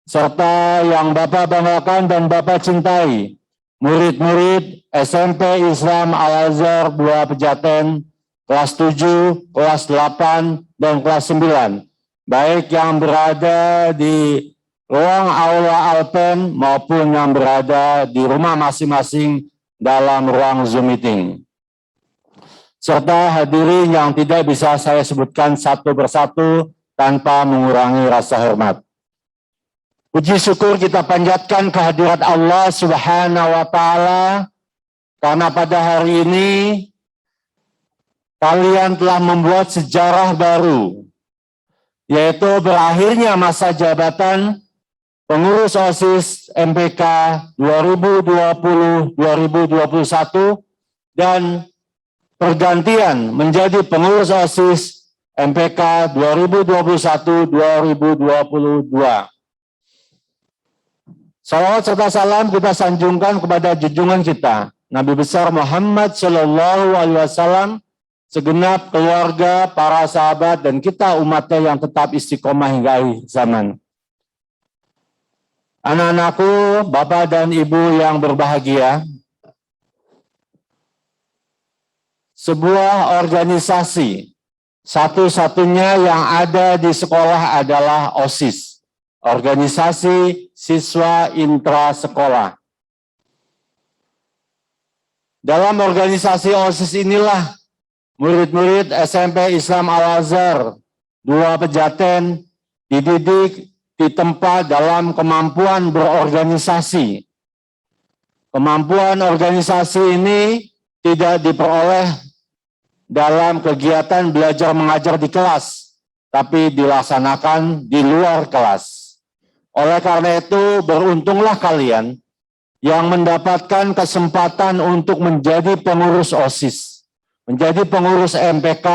serta yang Bapak banggakan dan Bapak cintai murid-murid SMP Islam Al-Azhar 2 Pejaten kelas 7, kelas 8, dan kelas 9, baik yang berada di ruang aula Alpen maupun yang berada di rumah masing-masing dalam ruang Zoom meeting. Serta hadirin yang tidak bisa saya sebutkan satu persatu tanpa mengurangi rasa hormat. Puji syukur kita panjatkan kehadirat Allah Subhanahu wa Ta'ala karena pada hari ini kalian telah membuat sejarah baru, yaitu berakhirnya masa jabatan pengurus OSIS MPK 2020-2021 dan pergantian menjadi pengurus OSIS MPK 2021-2022. Salawat serta salam kita sanjungkan kepada junjungan kita, Nabi besar Muhammad Shallallahu Alaihi Wasallam, segenap keluarga, para sahabat, dan kita umatnya yang tetap istiqomah hingga akhir zaman. Anak-anakku, Bapak dan Ibu yang berbahagia, sebuah organisasi satu-satunya yang ada di sekolah adalah OSIS, organisasi siswa intra sekolah. Dalam organisasi OSIS inilah murid-murid SMP Islam Al-Azhar 2 Pejaten dididik, ditempa dalam kemampuan berorganisasi. Kemampuan organisasi ini tidak diperoleh dalam kegiatan belajar mengajar di kelas, tapi dilaksanakan di luar kelas. Oleh karena itu, beruntunglah kalian yang mendapatkan kesempatan untuk menjadi pengurus OSIS, menjadi pengurus MPK,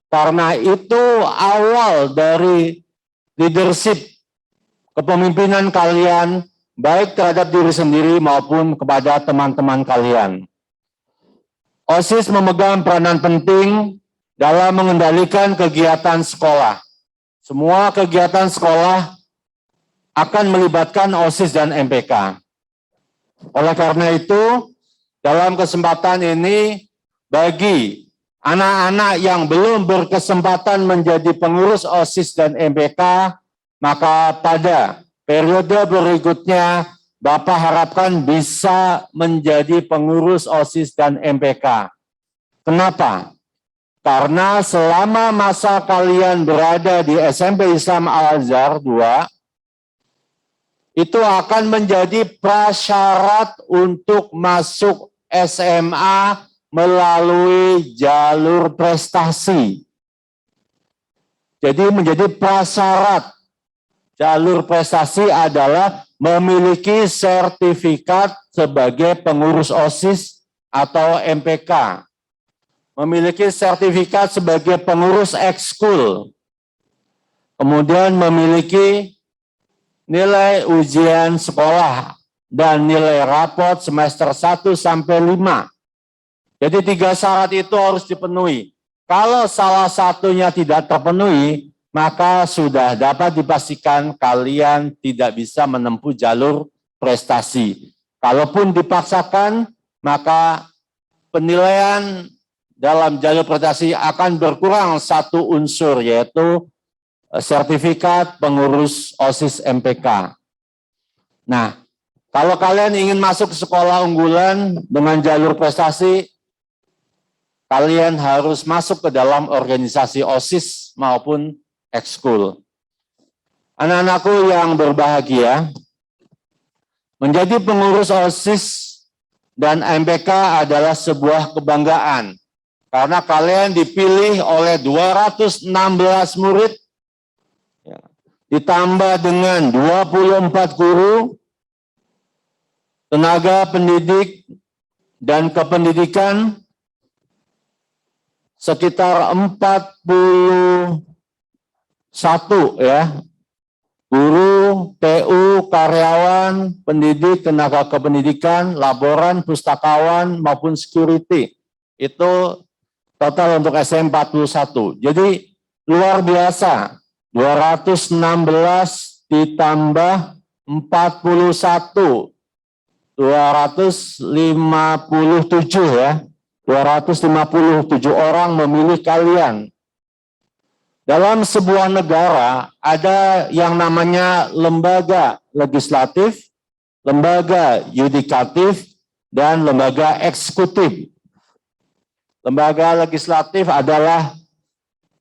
karena itu awal dari leadership kepemimpinan kalian, baik terhadap diri sendiri maupun kepada teman-teman kalian. OSIS memegang peranan penting dalam mengendalikan kegiatan sekolah. Semua kegiatan sekolah akan melibatkan OSIS dan MPK. Oleh karena itu, dalam kesempatan ini, bagi anak-anak yang belum berkesempatan menjadi pengurus OSIS dan MPK, maka pada periode berikutnya Bapak harapkan bisa menjadi pengurus OSIS dan MPK. Kenapa? Karena selama masa kalian berada di SMP Islam Al-Azhar 2, itu akan menjadi prasyarat untuk masuk SMA melalui jalur prestasi. Jadi menjadi prasyarat. Jalur prestasi adalah memiliki sertifikat sebagai pengurus OSIS atau MPK. Memiliki sertifikat sebagai pengurus ekskul. Kemudian memiliki nilai ujian sekolah dan nilai rapot semester 1 sampai 5. Jadi 3 syarat itu harus dipenuhi. Kalau salah satunya tidak terpenuhi, maka sudah dapat dipastikan kalian tidak bisa menempuh jalur prestasi. Kalaupun dipaksakan, maka penilaian dalam jalur prestasi akan berkurang satu unsur, yaitu sertifikat pengurus OSIS MPK. Nah, kalau kalian ingin masuk ke sekolah unggulan dengan jalur prestasi, kalian harus masuk ke dalam organisasi OSIS maupun ekskul. Anak-anakku yang berbahagia, menjadi pengurus OSIS dan MPK adalah sebuah kebanggaan. Karena kalian dipilih oleh 216 murid, ditambah dengan 24 guru, tenaga pendidik dan kependidikan, sekitar 41 ya, guru, TU, karyawan, pendidik, tenaga kependidikan, laboran, pustakawan, maupun security. Itu total untuk SM41. Jadi luar biasa, 216 ditambah 41, 257 ya, 257 orang memilih kalian. Dalam sebuah negara ada yang namanya lembaga legislatif, lembaga yudikatif, dan lembaga eksekutif. Lembaga legislatif adalah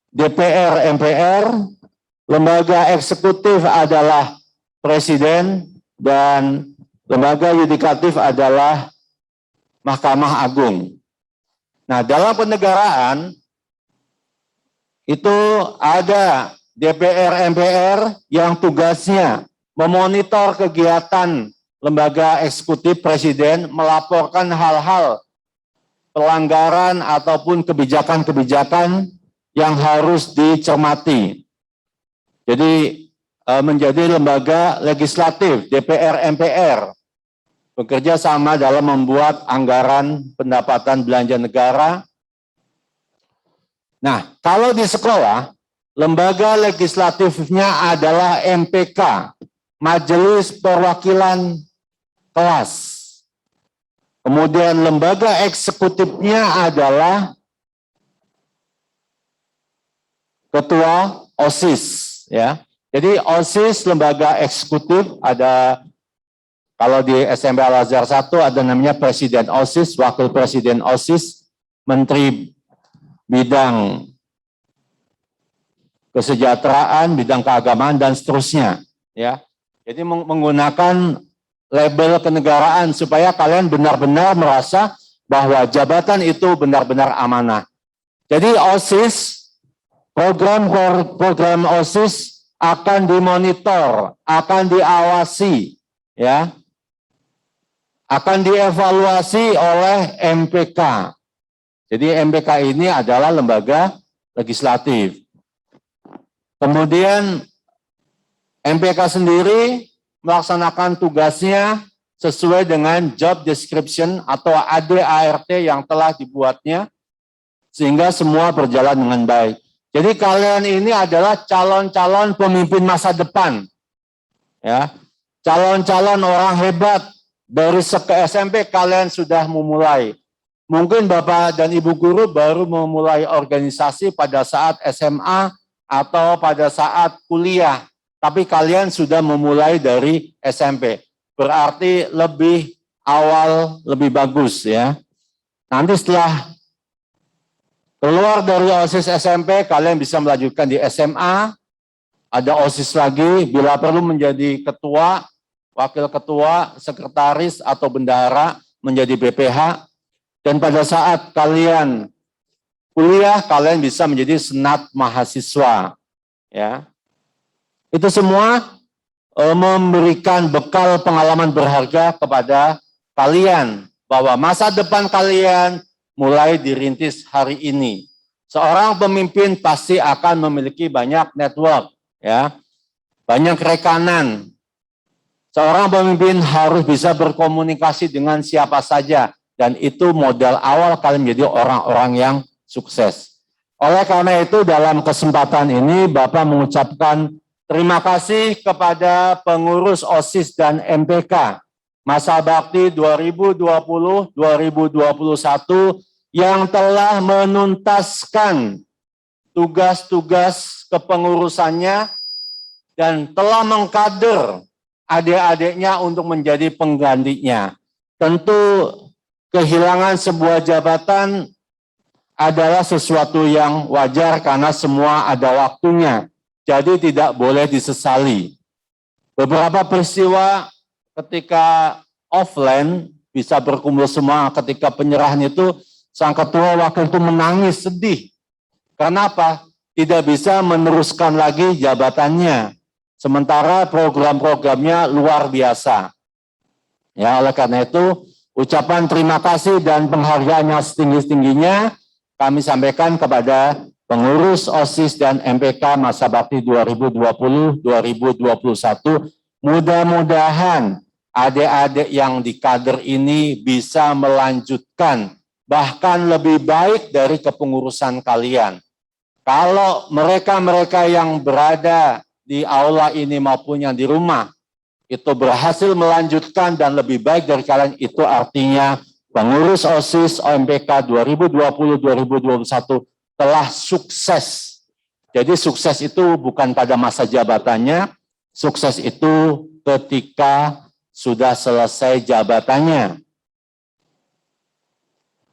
DPR, MPR, lembaga eksekutif adalah Presiden, dan lembaga yudikatif adalah Mahkamah Agung. Nah, dalam kenegaraan itu ada DPR, MPR yang tugasnya memonitor kegiatan lembaga eksekutif Presiden, melaporkan hal-hal pelanggaran ataupun kebijakan-kebijakan yang harus dicermati. Jadi menjadi lembaga legislatif, DPR, MPR, bekerja sama dalam membuat anggaran pendapatan belanja negara. Nah, kalau di sekolah, lembaga legislatifnya adalah MPK, Majelis Perwakilan Kelas. Kemudian lembaga eksekutifnya adalah Ketua OSIS, ya. Jadi OSIS lembaga eksekutif ada, kalau di SMP Al-Azhar 1 ada namanya Presiden OSIS, Wakil Presiden OSIS, Menteri bidang kesejahteraan, bidang keagamaan, dan seterusnya, ya. Jadi menggunakan label kenegaraan supaya kalian benar-benar merasa bahwa jabatan itu benar-benar amanah. Jadi OSIS, program OSIS akan dimonitor, akan diawasi, ya, akan dievaluasi oleh MPK. Jadi MPK ini adalah lembaga legislatif. Kemudian MPK sendiri melaksanakan tugasnya sesuai dengan job description atau ADART yang telah dibuatnya, sehingga semua berjalan dengan baik. Jadi kalian ini adalah calon-calon pemimpin masa depan, ya, calon-calon orang hebat. Dari SMP kalian sudah memulai. Mungkin Bapak dan Ibu guru baru memulai organisasi pada saat SMA atau pada saat kuliah. Tapi kalian sudah memulai dari SMP. Berarti lebih awal, lebih bagus ya. Nanti setelah keluar dari OSIS SMP, kalian bisa melanjutkan di SMA. Ada OSIS lagi, bila perlu menjadi ketua, wakil ketua, sekretaris, atau bendahara, menjadi BPH. Dan pada saat kalian kuliah, kalian bisa menjadi senat mahasiswa. Ya. Itu semua memberikan bekal pengalaman berharga kepada kalian, bahwa masa depan kalian mulai dirintis hari ini. Seorang pemimpin pasti akan memiliki banyak network, ya, banyak rekanan. Seorang pemimpin harus bisa berkomunikasi dengan siapa saja, dan itu modal awal kalian menjadi orang-orang yang sukses. Oleh karena itu, dalam kesempatan ini Bapak mengucapkan terima kasih kepada pengurus OSIS dan MPK Masa Bakti 2020-2021 yang telah menuntaskan tugas-tugas kepengurusannya dan telah mengkader adik-adiknya untuk menjadi penggantinya. Tentu kehilangan sebuah jabatan adalah sesuatu yang wajar karena semua ada waktunya. Jadi tidak boleh disesali. Beberapa peristiwa ketika offline bisa berkumpul semua ketika penyerahan itu, sang ketua waktu itu menangis sedih. Kenapa? Tidak bisa meneruskan lagi jabatannya. Sementara program-programnya luar biasa. Ya, oleh karena itu, ucapan terima kasih dan penghargaan yang setinggi-tingginya kami sampaikan kepada pengurus OSIS dan MPK masa bakti 2020-2021. Mudah-mudahan adik-adik yang di kader ini bisa melanjutkan, bahkan lebih baik dari kepengurusan kalian. Kalau mereka-mereka yang berada di aula ini maupun yang di rumah, itu berhasil melanjutkan dan lebih baik dari kalian, itu artinya pengurus OSIS OMPK 2020-2021 telah sukses. Jadi sukses itu bukan pada masa jabatannya, sukses itu ketika sudah selesai jabatannya.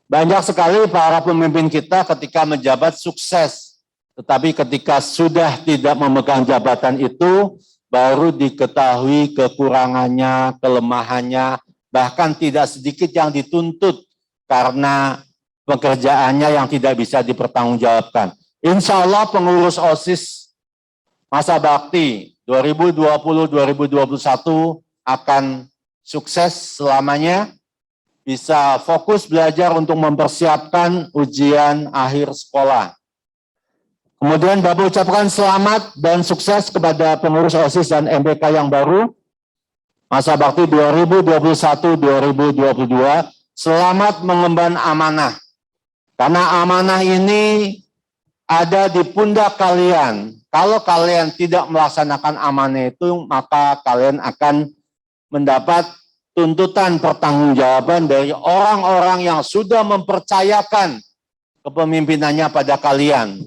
Banyak sekali para pemimpin kita ketika menjabat sukses, tetapi ketika sudah tidak memegang jabatan itu, baru diketahui kekurangannya, kelemahannya, bahkan tidak sedikit yang dituntut karena pekerjaannya yang tidak bisa dipertanggungjawabkan. Insya Allah pengurus OSIS masa bakti 2020-2021 akan sukses selamanya, bisa fokus belajar untuk mempersiapkan ujian akhir sekolah. Kemudian Bapak ucapkan selamat dan sukses kepada pengurus OSIS dan MPK yang baru, masa bakti 2021-2022, selamat mengemban amanah. Karena amanah ini ada di pundak kalian. Kalau kalian tidak melaksanakan amanah itu, maka kalian akan mendapat tuntutan pertanggungjawaban dari orang-orang yang sudah mempercayakan kepemimpinannya pada kalian.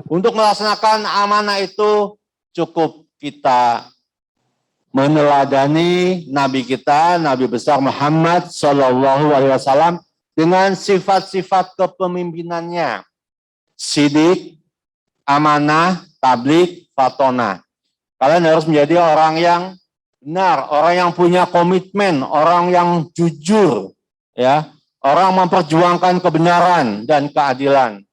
Untuk melaksanakan amanah itu cukup kita meneladani Nabi kita, Nabi besar Muhammad SAW dengan sifat-sifat kepemimpinannya. Sidik, amanah, tabligh, fatonah. Kalian harus menjadi orang yang benar, orang yang punya komitmen, orang yang jujur, ya, orang memperjuangkan kebenaran dan keadilan.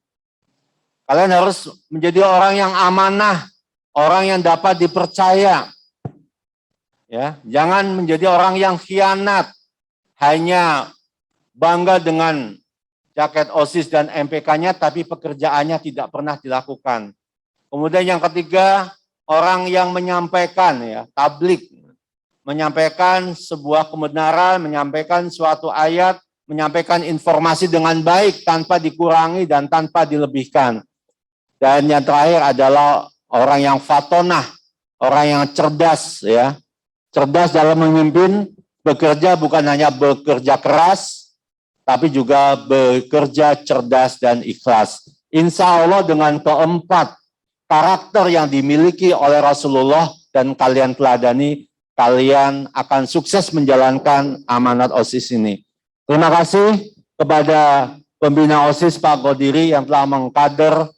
Kalian harus menjadi orang yang amanah, orang yang dapat dipercaya. Ya, jangan menjadi orang yang khianat, hanya bangga dengan jaket OSIS dan MPK-nya, tapi pekerjaannya tidak pernah dilakukan. Kemudian yang ketiga, orang yang menyampaikan, ya, tabligh, menyampaikan sebuah kebenaran, menyampaikan suatu ayat, menyampaikan informasi dengan baik, tanpa dikurangi dan tanpa dilebihkan. Dan yang terakhir adalah orang yang fatonah, orang yang cerdas, ya. Cerdas dalam memimpin, bekerja bukan hanya bekerja keras, tapi juga bekerja cerdas dan ikhlas. Insya Allah dengan keempat karakter yang dimiliki oleh Rasulullah dan kalian teladani, kalian akan sukses menjalankan amanat OSIS ini. Terima kasih kepada pembina OSIS Pak Godiri yang telah mengkader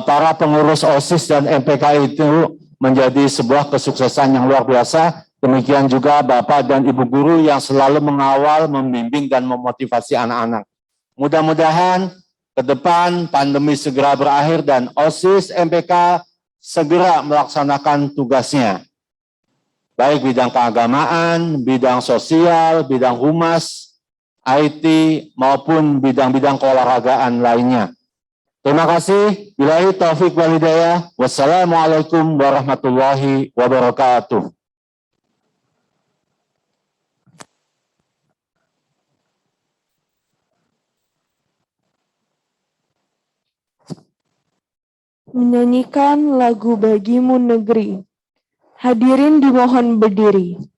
para pengurus OSIS dan MPK itu menjadi sebuah kesuksesan yang luar biasa. Demikian juga Bapak dan Ibu guru yang selalu mengawal, membimbing, dan memotivasi anak-anak. Mudah-mudahan ke depan pandemi segera berakhir dan OSIS MPK segera melaksanakan tugasnya. Baik bidang keagamaan, bidang sosial, bidang humas, IT, maupun bidang-bidang keolahragaan lainnya. Terima kasih. Billahi taufiq wal hidayah. Wassalamualaikum warahmatullahi wabarakatuh. Menyanyikan lagu Bagimu Negeri. Hadirin dimohon berdiri.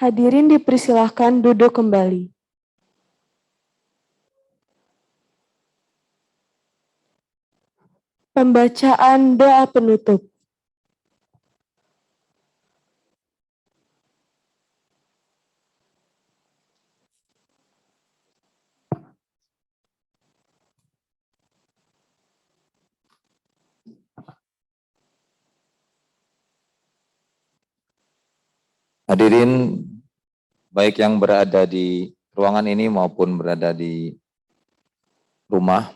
Hadirin dipersilahkan duduk kembali. Pembacaan doa penutup. Hadirin, baik yang berada di ruangan ini maupun berada di rumah,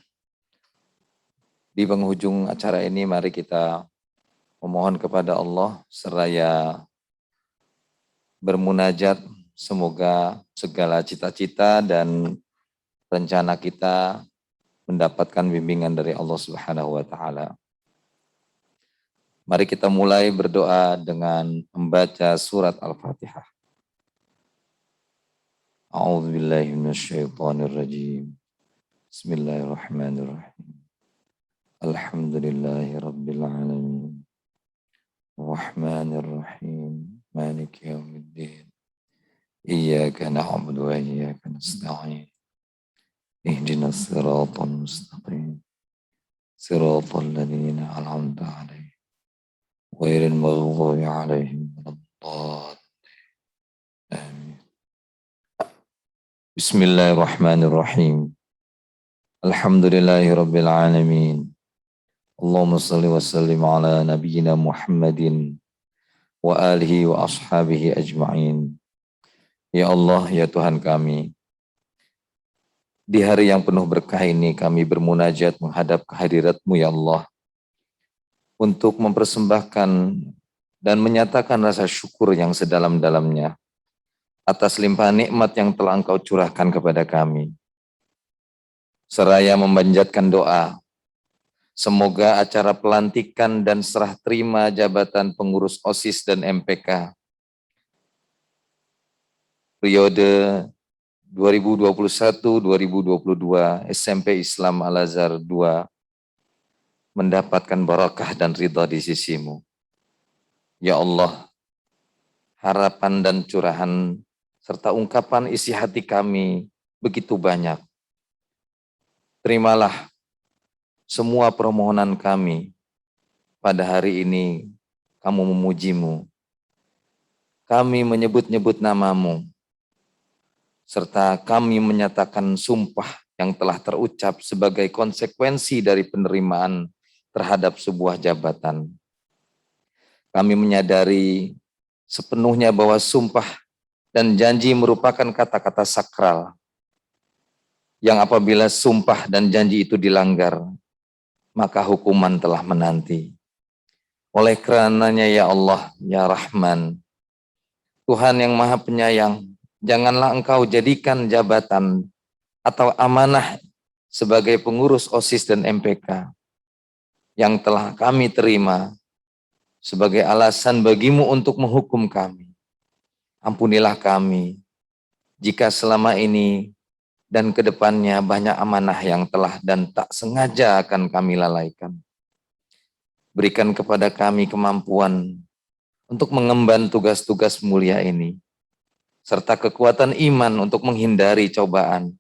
di penghujung acara ini mari kita memohon kepada Allah seraya bermunajat, semoga segala cita-cita dan rencana kita mendapatkan bimbingan dari Allah Subhanahu wa taala. Mari kita mulai berdoa dengan membaca surat Al-Fatihah. A'udzubillahi minasyaitonirrajim. Bismillahirrahmanirrahim. Alhamdulillahi rabbil alamin. Rahmanirrahim. Maliki yaumiddin. Iyyaka na'budu wa iyyaka nasta'in. Ihdinas siratal mustaqim. Siratal ladzina an'amta 'alaihim. Ghairil maghdubi 'alaihim waladdallin. Amin. Bismillahirrahmanirrahim. Alhamdulillahirabbil alamin. Allahumma shalli wa sallim ala nabiyyina Muhammadin wa alihi wa ashabihi ajma'in. Ya Allah, ya Tuhan kami, di hari yang penuh berkah ini kami bermunajat menghadap kehadirat-Mu ya Allah, untuk mempersembahkan dan menyatakan rasa syukur yang sedalam-dalamnya atas limpahan nikmat yang telah Engkau curahkan kepada kami. Seraya memanjatkan doa, semoga acara pelantikan dan serah terima jabatan pengurus OSIS dan MPK periode 2021-2022 SMP Islam Al-Azhar 2 mendapatkan barakah dan ridha di sisi-Mu. Ya Allah, harapan dan curahan serta ungkapan isi hati kami begitu banyak. Terimalah semua permohonan kami pada hari ini. Kamu memuji-Mu, kami menyebut-nyebut nama-Mu, serta kami menyatakan sumpah yang telah terucap sebagai konsekuensi dari penerimaan terhadap sebuah jabatan. Kami menyadari sepenuhnya bahwa sumpah dan janji merupakan kata-kata sakral, yang apabila sumpah dan janji itu dilanggar, maka hukuman telah menanti. Oleh karenanya ya Allah, ya Rahman, Tuhan yang Maha Penyayang, janganlah Engkau jadikan jabatan atau amanah sebagai pengurus OSIS dan MPK yang telah kami terima sebagai alasan bagi-Mu untuk menghukum kami. Ampunilah kami jika selama ini dan ke depannya banyak amanah yang telah dan tak sengaja akan kami lalaikan. Berikan kepada kami kemampuan untuk mengemban tugas-tugas mulia ini, serta kekuatan iman untuk menghindari cobaan.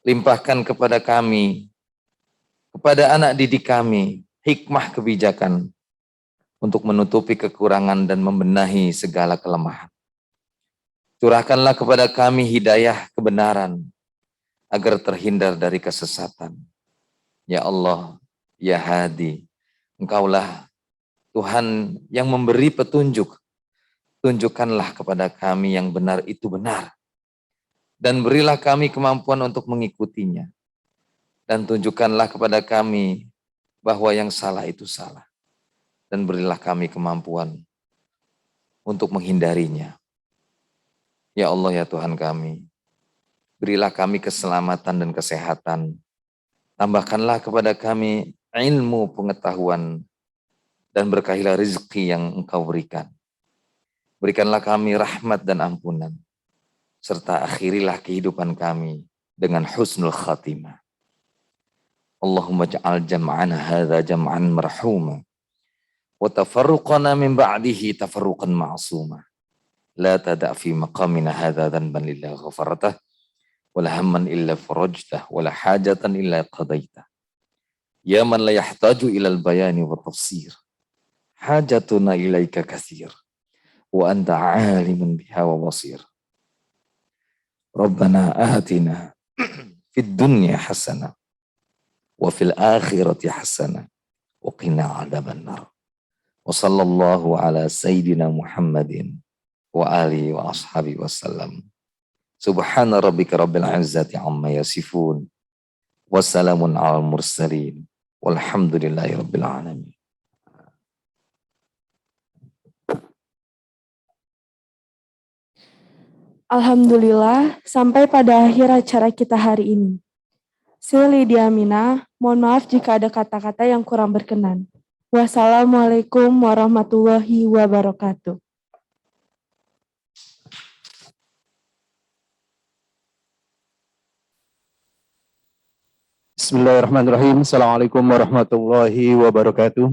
Limpahkan kepada kami, kepada anak didik kami, hikmah kebijakan untuk menutupi kekurangan dan membenahi segala kelemahan. Curahkanlah kepada kami hidayah kebenaran, agar terhindar dari kesesatan. Ya Allah, ya Hadi, Engkaulah Tuhan yang memberi petunjuk. Tunjukkanlah kepada kami yang benar itu benar, dan berilah kami kemampuan untuk mengikutinya. Dan tunjukkanlah kepada kami bahwa yang salah itu salah, dan berilah kami kemampuan untuk menghindarinya. Ya Allah, ya Tuhan kami, berilah kami keselamatan dan kesehatan. Tambahkanlah kepada kami ilmu, pengetahuan, dan berkahilah rezeki yang Engkau berikan. Berikanlah kami rahmat dan ampunan, serta akhirilah kehidupan kami dengan husnul khatimah. Allahumma ja'al jam'ana hadza jam'an marhuma, wa tafarruqana min ba'dihi tafarruqan ma'suma. لا تدع في مقامنا هذا ذنبا إلا غفرته ولا هما إلا فرجته ولا حاجة إلا قضيته يا من لا يحتاج إلى البيان والتفسير حاجتنا إليك كثير وأنت عالم بها وبصير ربنا آتنا في الدنيا حسنة وفي الآخرة حسنة وقنا عذاب النار وصلى الله على سيدنا محمد وآله وأصحابه وسلم سبحان ربك رب العزة عما يصفون وسلام على المرسلين والحمد لله رب العالمين. Alhamdulillah, sampai pada akhir acara kita hari ini. Saya Lydia Aminah, mohon maaf jika ada kata-kata yang kurang berkenan. Wassalamualaikum warahmatullahi wabarakatuh. Bismillahirrahmanirrahim. Assalamualaikum warahmatullahi wabarakatuh.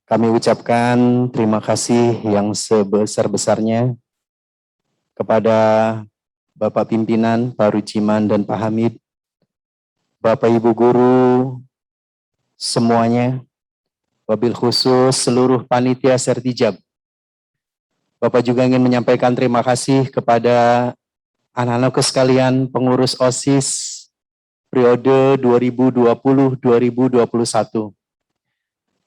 Kami ucapkan terima kasih yang sebesar-besarnya kepada Bapak Pimpinan, Pak Ruciman, dan Pak Hamid, Bapak Ibu Guru, semuanya, wabil khusus seluruh panitia Sertijab. Bapak juga ingin menyampaikan terima kasih kepada anak-anakku sekalian pengurus OSIS periode 2020-2021.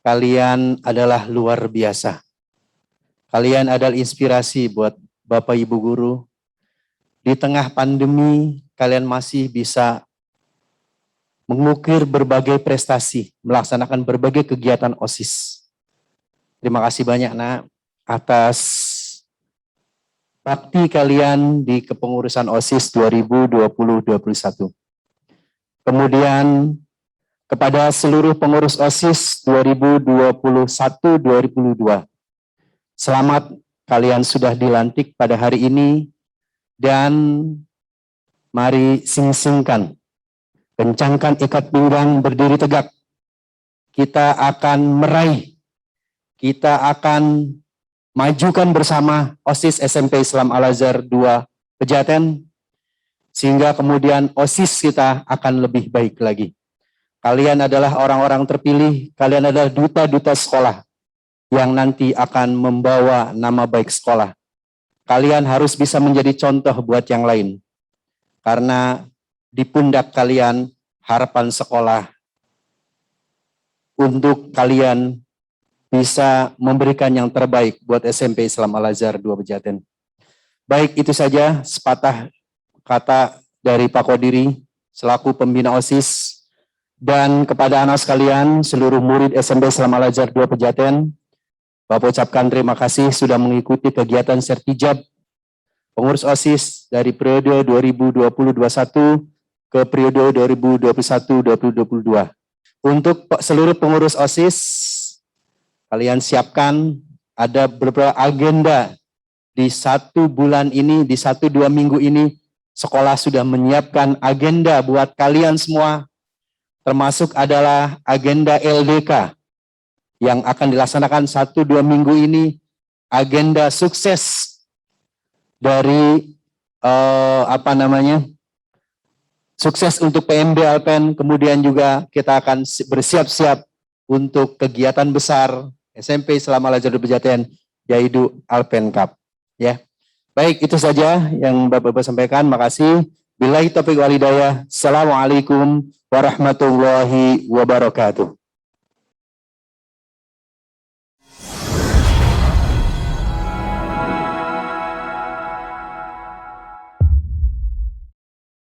Kalian adalah luar biasa. Kalian adalah inspirasi buat Bapak Ibu Guru. Di tengah pandemi, kalian masih bisa mengukir berbagai prestasi, melaksanakan berbagai kegiatan OSIS. Terima kasih banyak, Nak, atas bakti kalian di kepengurusan OSIS 2020-2021. Kemudian kepada seluruh pengurus OSIS 2021-2022. Selamat, kalian sudah dilantik pada hari ini dan mari sing-singkan, kencangkan ikat pinggang, berdiri tegak. Kita akan meraih, kita akan majukan bersama OSIS SMP Islam Al-Azhar 2 Pejaten, sehingga kemudian OSIS kita akan lebih baik lagi. Kalian adalah orang-orang terpilih, kalian adalah duta-duta sekolah yang nanti akan membawa nama baik sekolah. Kalian harus bisa menjadi contoh buat yang lain. Karena di pundak kalian harapan sekolah untuk kalian bisa memberikan yang terbaik buat SMP Islam Al-Azhar 2 Pejaten. Baik, itu saja sepatah kata dari Pak Qodiri selaku pembina OSIS, dan kepada anak sekalian seluruh murid SMP Islam Al-Azhar 2 Pejaten, Bapak ucapkan terima kasih sudah mengikuti kegiatan Sertijab pengurus OSIS dari periode 2020-21 ke periode 2021-2022. Untuk seluruh pengurus OSIS, kalian siapkan ada beberapa agenda di 1 bulan ini, di 1-2 minggu ini. Sekolah sudah menyiapkan agenda buat kalian semua, termasuk adalah agenda LDK yang akan dilaksanakan 1-2 minggu ini, agenda sukses dari sukses untuk PMB Alpen, kemudian juga kita akan bersiap-siap untuk kegiatan besar SMP Islam Al-Azhar 2 Pejaten, yaitu Alpen Cup. Ya. Baik, itu saja yang Bapak-Bapak sampaikan. Makasih. Billahi taufiq wal hidayah. Assalamualaikum warahmatullahi wabarakatuh.